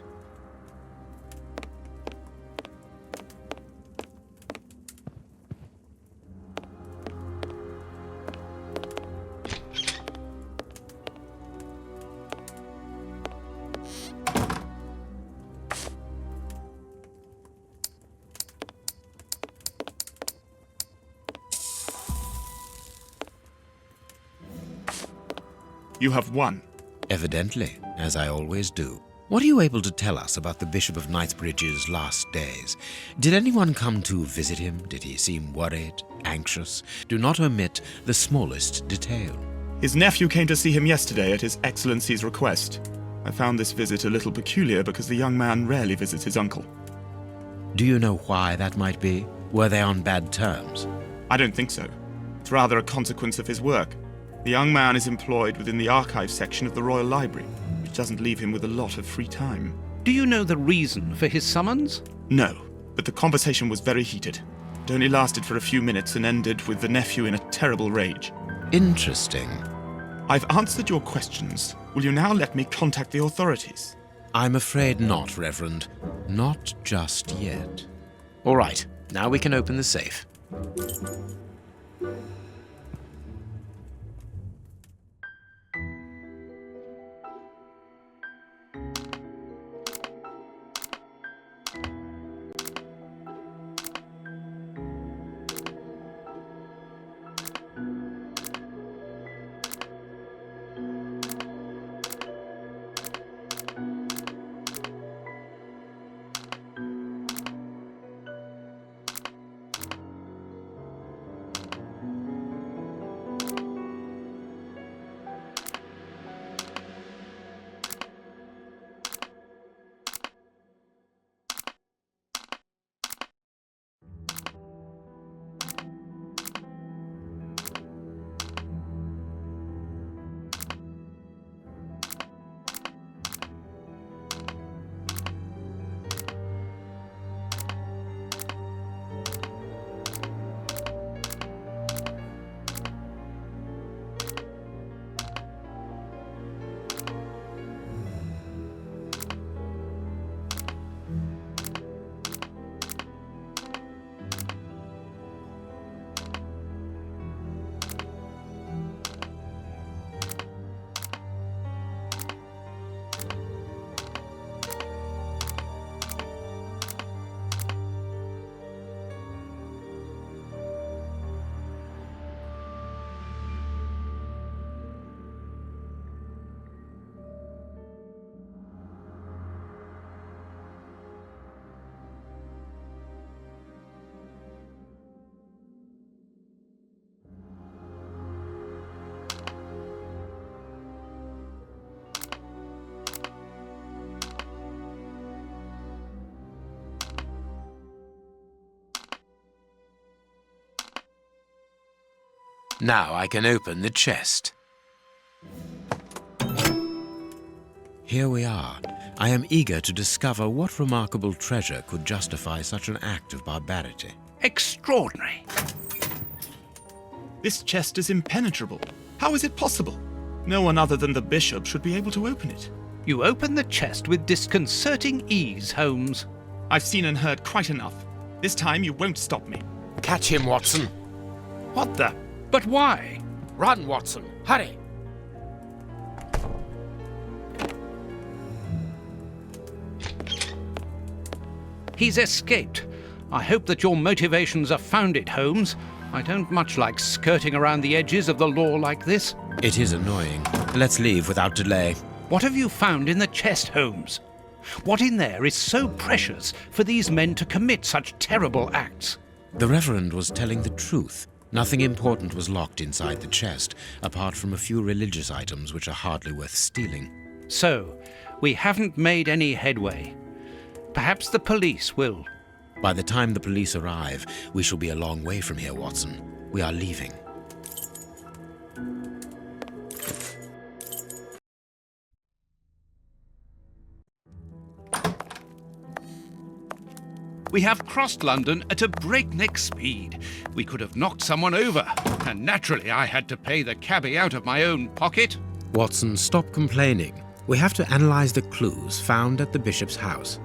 You have won. Evidently, as I always do. What are you able to tell us about the Bishop of Knightsbridge's last days? Did anyone come to visit him? Did he seem worried, anxious? Do not omit the smallest detail. His nephew came to see him yesterday at His Excellency's request. I found this visit a little peculiar because the young man rarely visits his uncle. Do you know why that might be? Were they on bad terms? I don't think so. It's rather a consequence of his work. The young man is employed within the archive section of the Royal Library, which doesn't leave him with a lot of free time. Do you know the reason for his summons? No, but the conversation was very heated. It only lasted for a few minutes and ended with the nephew in a terrible rage. Interesting. I've answered your questions. Will you now let me contact the authorities? I'm afraid not, Reverend. Not just yet. All right, now we can open the safe. Now I can open the chest. Here we are. I am eager to discover what remarkable treasure could justify such an act of barbarity. Extraordinary. This chest is impenetrable. How is it possible? No one other than the bishop should be able to open it. You open the chest with disconcerting ease, Holmes. I've seen and heard quite enough. This time you won't stop me. Catch him, Watson. What the? But why? Run, Watson. Hurry. He's escaped. I hope that your motivations are founded, Holmes. I don't much like skirting around the edges of the law like this. It is annoying. Let's leave without delay. What have you found in the chest, Holmes? What in there is so precious for these men to commit such terrible acts? The Reverend was telling the truth. Nothing important was locked inside the chest, apart from a few religious items which are hardly worth stealing. So, we haven't made any headway. Perhaps the police will. By the time the police arrive, we shall be a long way from here, Watson. We are leaving. We have crossed London at a breakneck speed. We could have knocked someone over, and naturally I had to pay the cabbie out of my own pocket. Watson, stop complaining. We have to analyze the clues found at the bishop's house.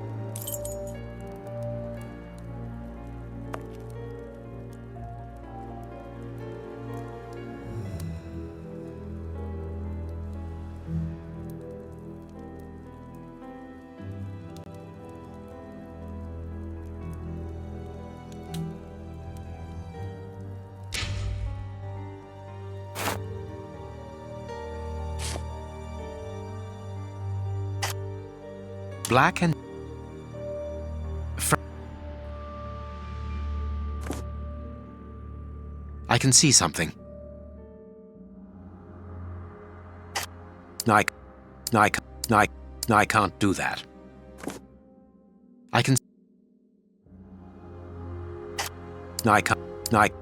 Black and I can see something. I can't do that. I can. I can't.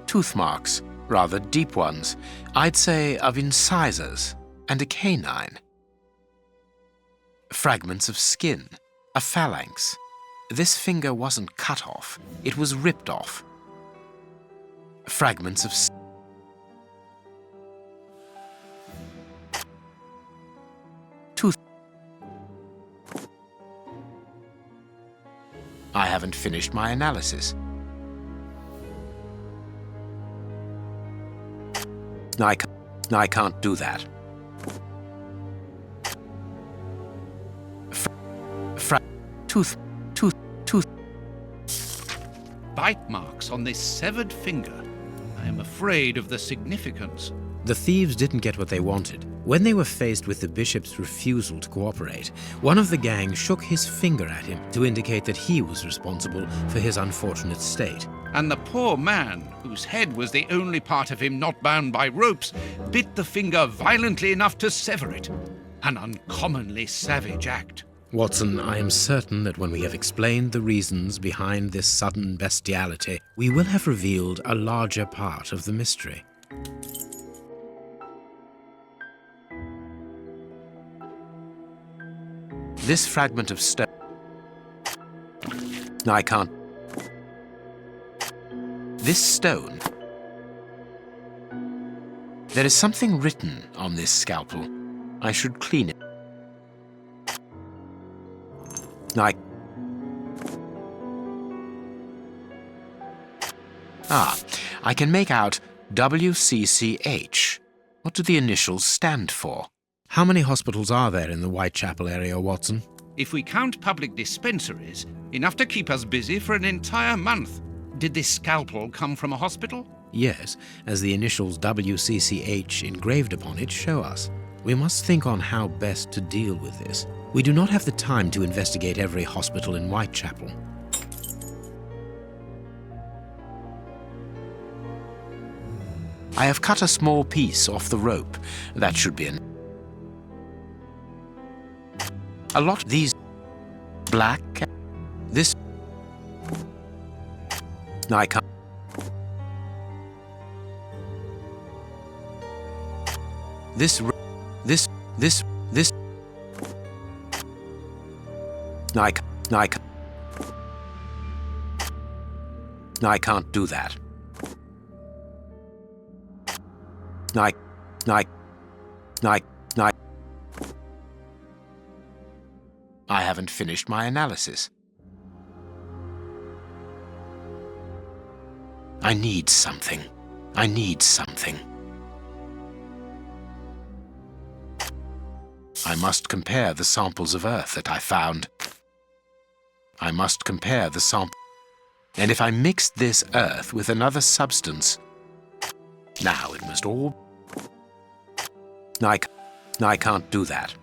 Tooth marks, rather deep ones. I'd say of incisors and a canine. Fragments of skin, a phalanx. This finger wasn't cut off, it was ripped off. Fragments of I haven't finished my analysis. I can't do that. Tooth. Bite marks on this severed finger. I am afraid of the significance. The thieves didn't get what they wanted. When they were faced with the bishop's refusal to cooperate, one of the gang shook his finger at him to indicate that he was responsible for his unfortunate state. And the poor man, whose head was the only part of him not bound by ropes, bit the finger violently enough to sever it. An uncommonly savage act. Watson, I am certain that when we have explained the reasons behind this sudden bestiality, we will have revealed a larger part of the mystery. This fragment of stone... I can't... This stone... There is something written on this scalpel. I should clean it. I can make out WCCH. What do the initials stand for? How many hospitals are there in the Whitechapel area, Watson? If we count public dispensaries, enough to keep us busy for an entire month. Did this scalpel come from a hospital? Yes, as the initials WCCH engraved upon it show us. We must think on how best to deal with this. We do not have the time to investigate every hospital in Whitechapel. I have cut a small piece off the rope. That should be a lot. These black... This... I can't... This... I can't do that. I haven't finished my analysis. I need something. I must compare the samples of earth that I found. I must compare the sample. And if I mixed this earth with another substance, now it must all... I can't do that.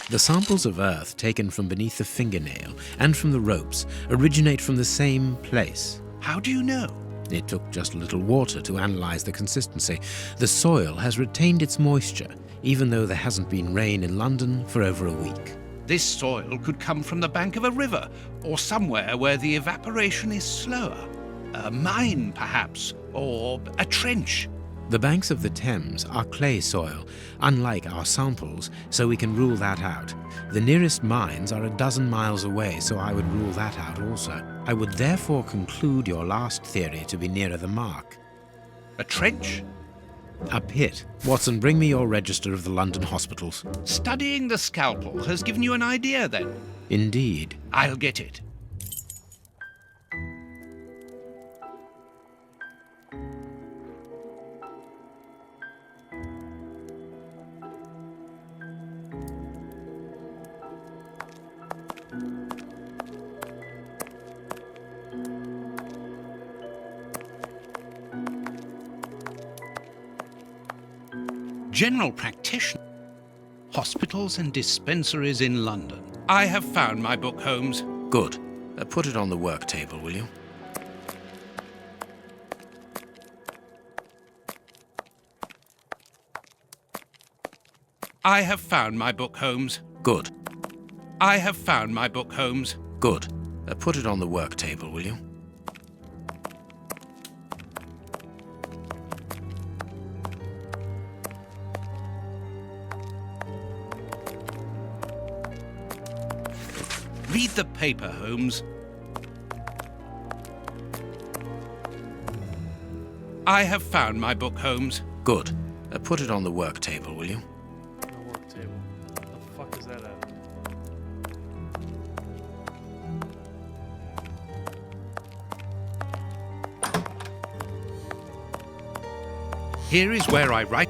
The samples of earth taken from beneath the fingernail and from the ropes originate from the same place. How do you know? It took just a little water to analyze the consistency. The soil has retained its moisture, even though there hasn't been rain in London for over a week. This soil could come from the bank of a river, or somewhere where the evaporation is slower. A mine, perhaps, or a trench. The banks of the Thames are clay soil, unlike our samples, so we can rule that out. The nearest mines are 12 miles away, so I would rule that out also. I would therefore conclude your last theory to be nearer the mark. A trench? A pit. Watson, bring me your register of the London hospitals. Studying the scalpel has given you an idea, then? Indeed. I'll get it. General practitioner. Hospitals and dispensaries in London. I have found my book, Holmes. Good. Put it on the work table, will you? I have found my book, Holmes. Good. I have found my book, Holmes. Good. Put it on the work table, will you? Read the paper, Holmes. I have found my book, Holmes. Good. Put it on the work table, will you? The work table. What the fuck is that at? Here is where I write.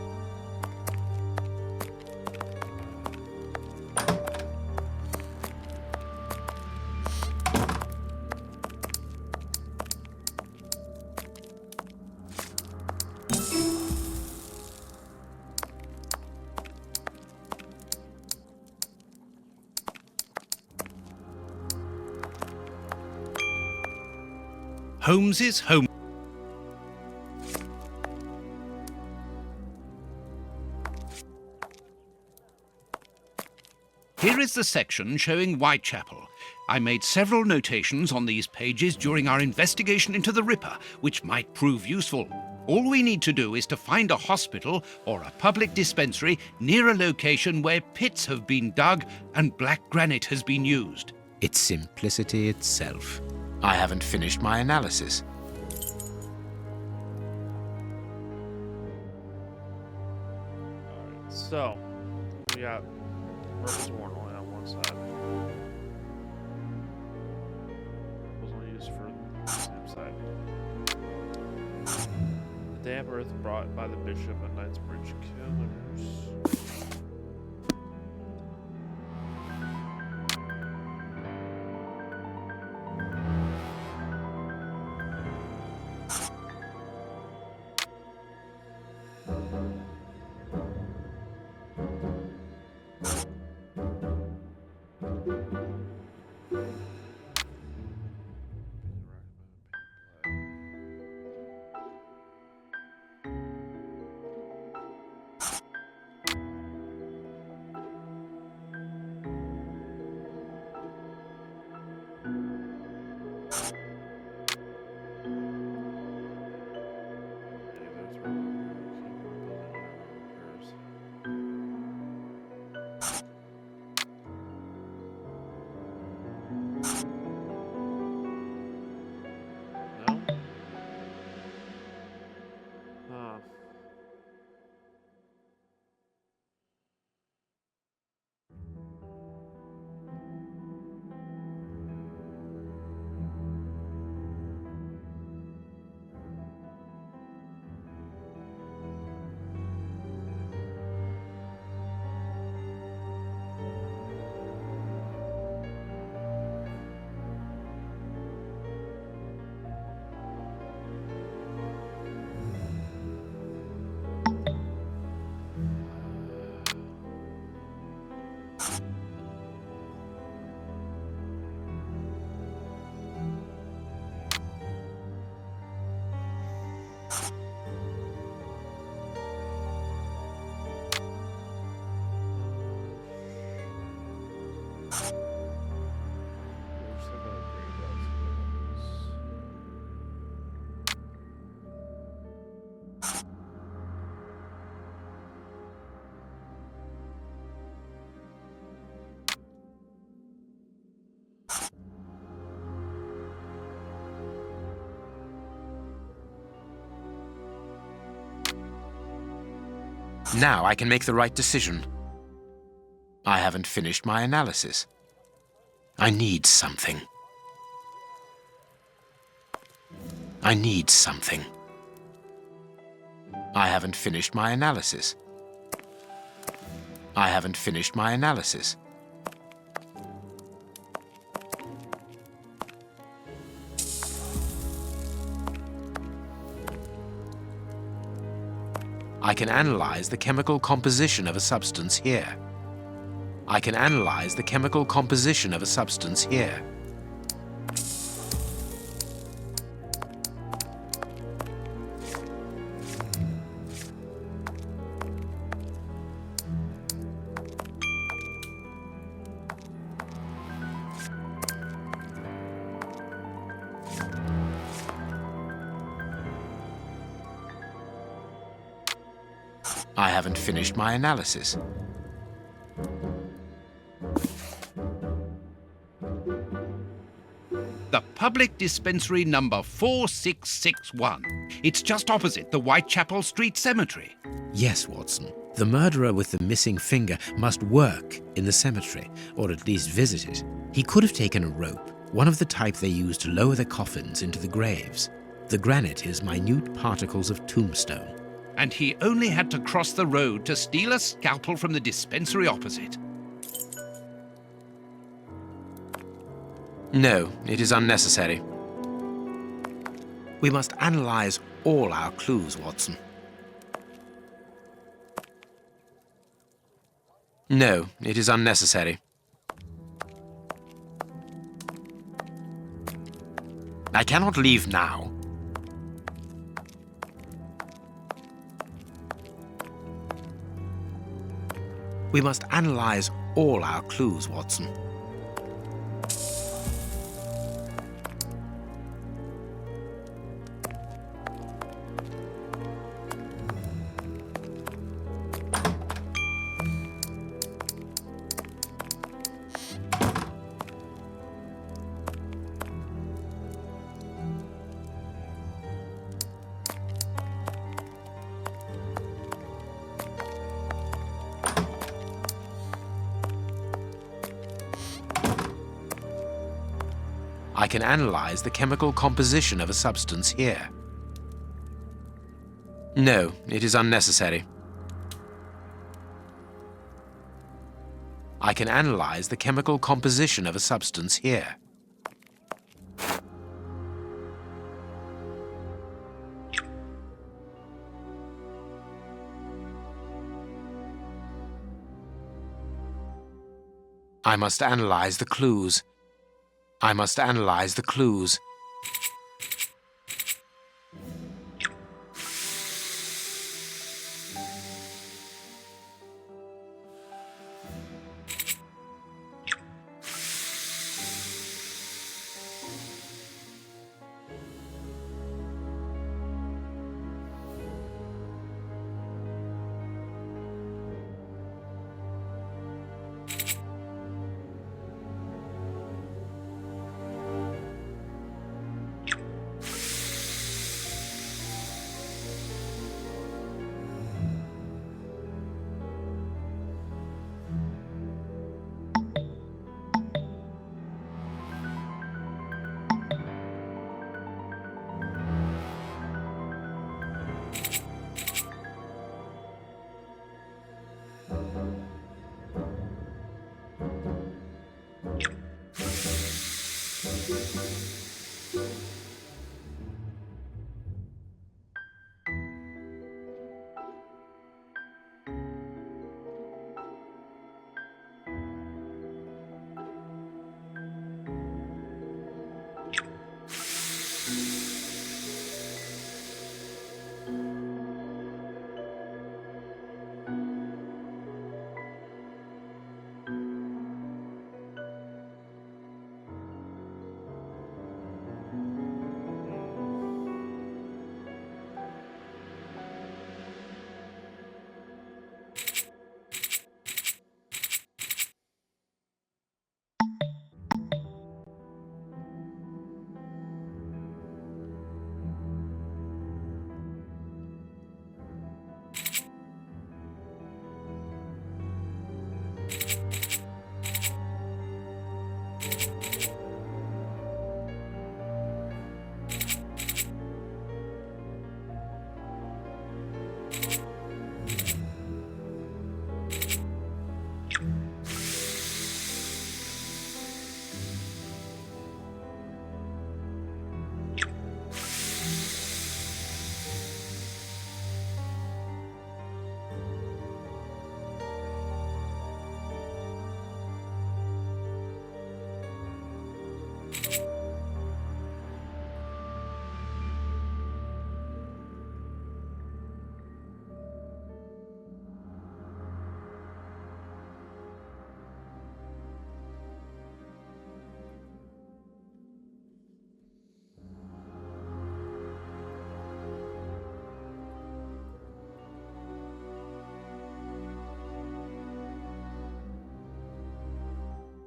Holmes's home. Here is the section showing Whitechapel. I made several notations on these pages during our investigation into the Ripper, which might prove useful. All we need to do is to find a hospital or a public dispensary near a location where pits have been dug and black granite has been used. It's simplicity itself. I haven't finished my analysis. Alright, so we got Murphy's Warnway on one side. Was only used for the same side. The damp earth brought by the Bishop and Knightsbridge Killers. Now I can make the right decision. I haven't finished my analysis. I need something. I need something. I haven't finished my analysis. I haven't finished my analysis. I can analyze the chemical composition of a substance here. I can analyze the chemical composition of a substance here. I haven't finished my analysis. The public dispensary number 4661. It's just opposite the Whitechapel Street Cemetery. Yes, Watson. The murderer with the missing finger must work in the cemetery, or at least visit it. He could have taken a rope, one of the type they use to lower the coffins into the graves. The granite is minute particles of tombstone. and he only had to cross the road to steal a scalpel from the dispensary opposite. No, it is unnecessary. We must analyze all our clues, Watson. No, it is unnecessary. I cannot leave now. We must analyze all our clues, Watson. I can analyze the chemical composition of a substance here. No, it is unnecessary. I can analyze the chemical composition of a substance here. I must analyze the clues. I must analyze the clues.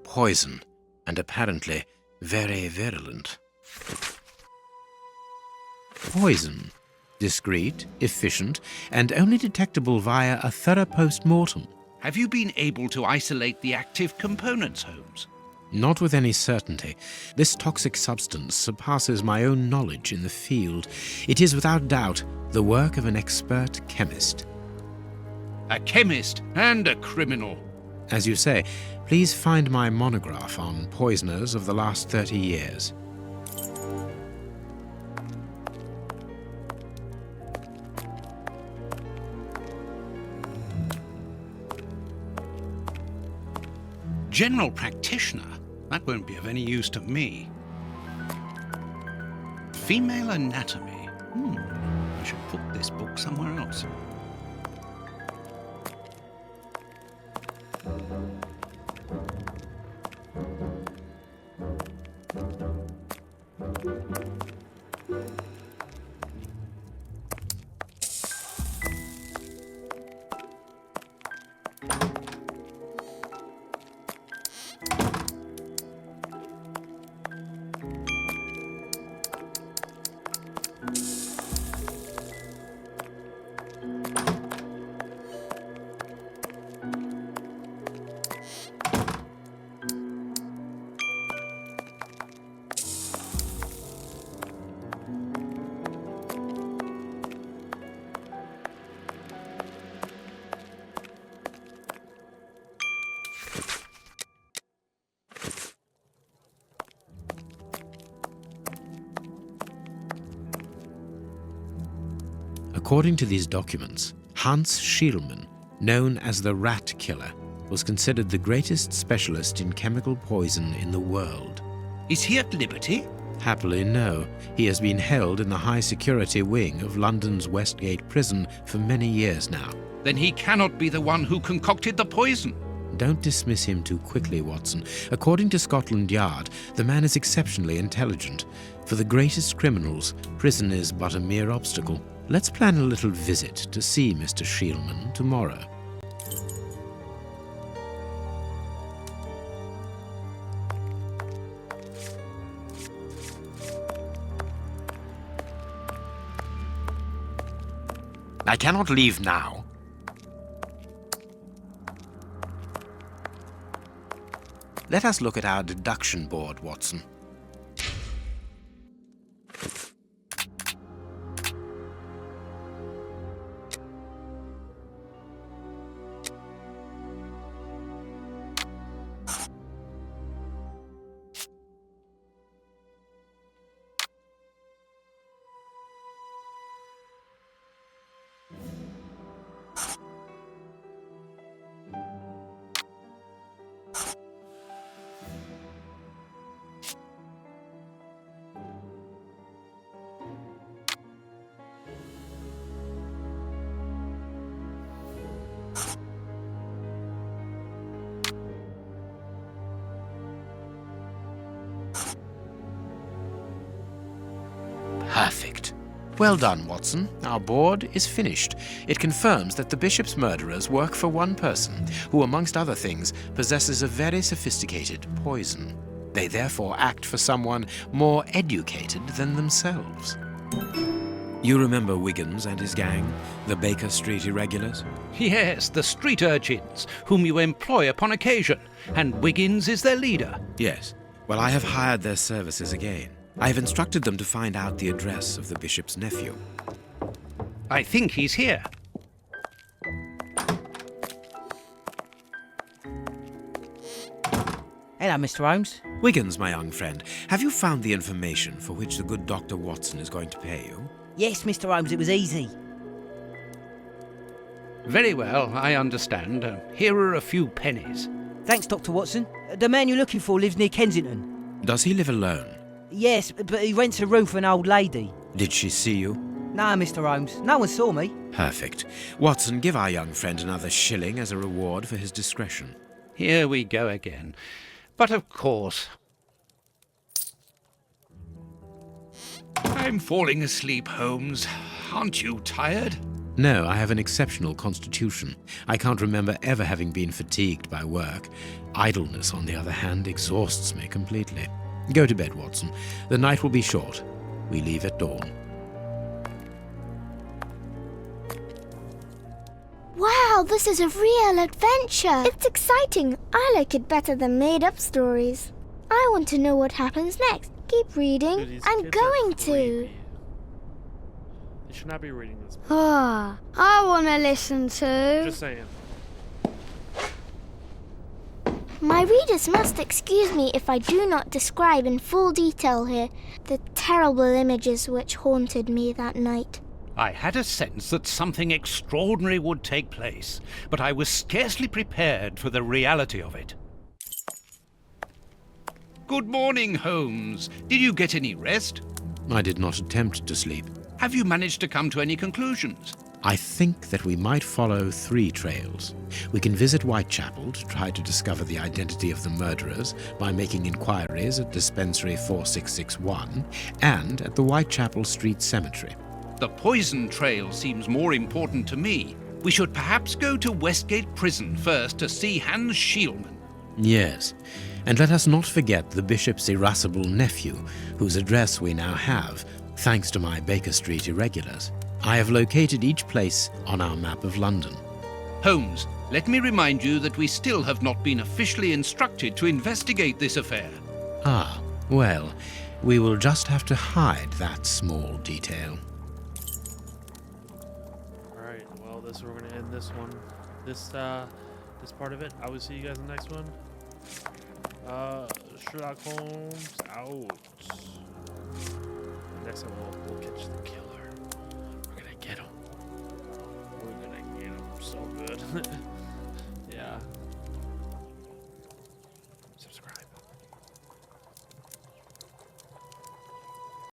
Poison, and apparently very virulent. Poison. Discreet, efficient, and only detectable via a thorough post-mortem. Have you been able to isolate the active components, Holmes? Not with any certainty. This toxic substance surpasses my own knowledge in the field. It is without doubt the work of an expert chemist. A chemist and a criminal. As you say, please find my monograph on poisoners of the last 30 years. General practitioner? That won't be of any use to me. Female anatomy? I should put this book somewhere else. According to these documents, Hans Schielmann, known as the Rat Killer, was considered the greatest specialist in chemical poison in the world. Is he at liberty? Happily, no. He has been held in the high-security wing of London's Westgate prison for many years now. Then he cannot be the one who concocted the poison. Don't dismiss him too quickly, Watson. According to Scotland Yard, the man is exceptionally intelligent. For the greatest criminals, prison is but a mere obstacle. Let's plan a little visit to see Mr. Schielmann tomorrow. I cannot leave now. Let us look at our deduction board, Watson. Perfect. Well done, Watson. Our board is finished. It confirms that the bishop's murderers work for one person, who, amongst other things, possesses a very sophisticated poison. They therefore act for someone more educated than themselves. You remember Wiggins and his gang, the Baker Street irregulars? Yes, the street urchins, whom you employ upon occasion, and Wiggins is their leader. Yes. Well, I have hired their services again. I have instructed them to find out the address of the bishop's nephew. I think he's here. Hello, Mr. Holmes. Wiggins, my young friend, have you found the information for which the good Dr. Watson is going to pay you? Yes, Mr. Holmes, it was easy. Very well, I understand. Here are a few pennies. Thanks, Dr. Watson. The man you're looking for lives near Kensington. Does he live alone? Yes, but he rents a room for an old lady. Did she see you? No, Mr. Holmes. No one saw me. Perfect. Watson, give our young friend another shilling as a reward for his discretion. Here we go again. But of course... I'm falling asleep, Holmes. Aren't you tired? No, I have an exceptional constitution. I can't remember ever having been fatigued by work. Idleness, on the other hand, exhausts me completely. Go to bed, Watson. The night will be short. We leave at dawn. Wow, this is a real adventure. It's exciting. I like it better than made-up stories. I want to know what happens next. Keep reading. Dude, these I'm kids are going to. creepy. You should not be reading this book. Ah, I want to listen to. Just saying. My readers must excuse me if I do not describe in full detail here the terrible images which haunted me that night. I had a sense that something extraordinary would take place, but I was scarcely prepared for the reality of it. Good morning, Holmes. Did you get any rest? I did not attempt to sleep. Have you managed to come to any conclusions? I think that we might follow 3 trails. We can visit Whitechapel to try to discover the identity of the murderers by making inquiries at Dispensary 4661 and at the Whitechapel Street Cemetery. The poison trail seems more important to me. We should perhaps go to Westgate Prison first to see Hans Schielman. Yes, and let us not forget the bishop's irascible nephew, whose address we now have, thanks to my Baker Street irregulars. I have located each place on our map of London. Holmes, let me remind you that we still have not been officially instructed to investigate this affair. Ah, well, we will just have to hide that small detail. Alright, well, we're going to end this one. This part of it. I will see you guys in the next one. Sherlock Holmes out. Next time we'll catch the killer. We're gonna get him. We're gonna get him so good.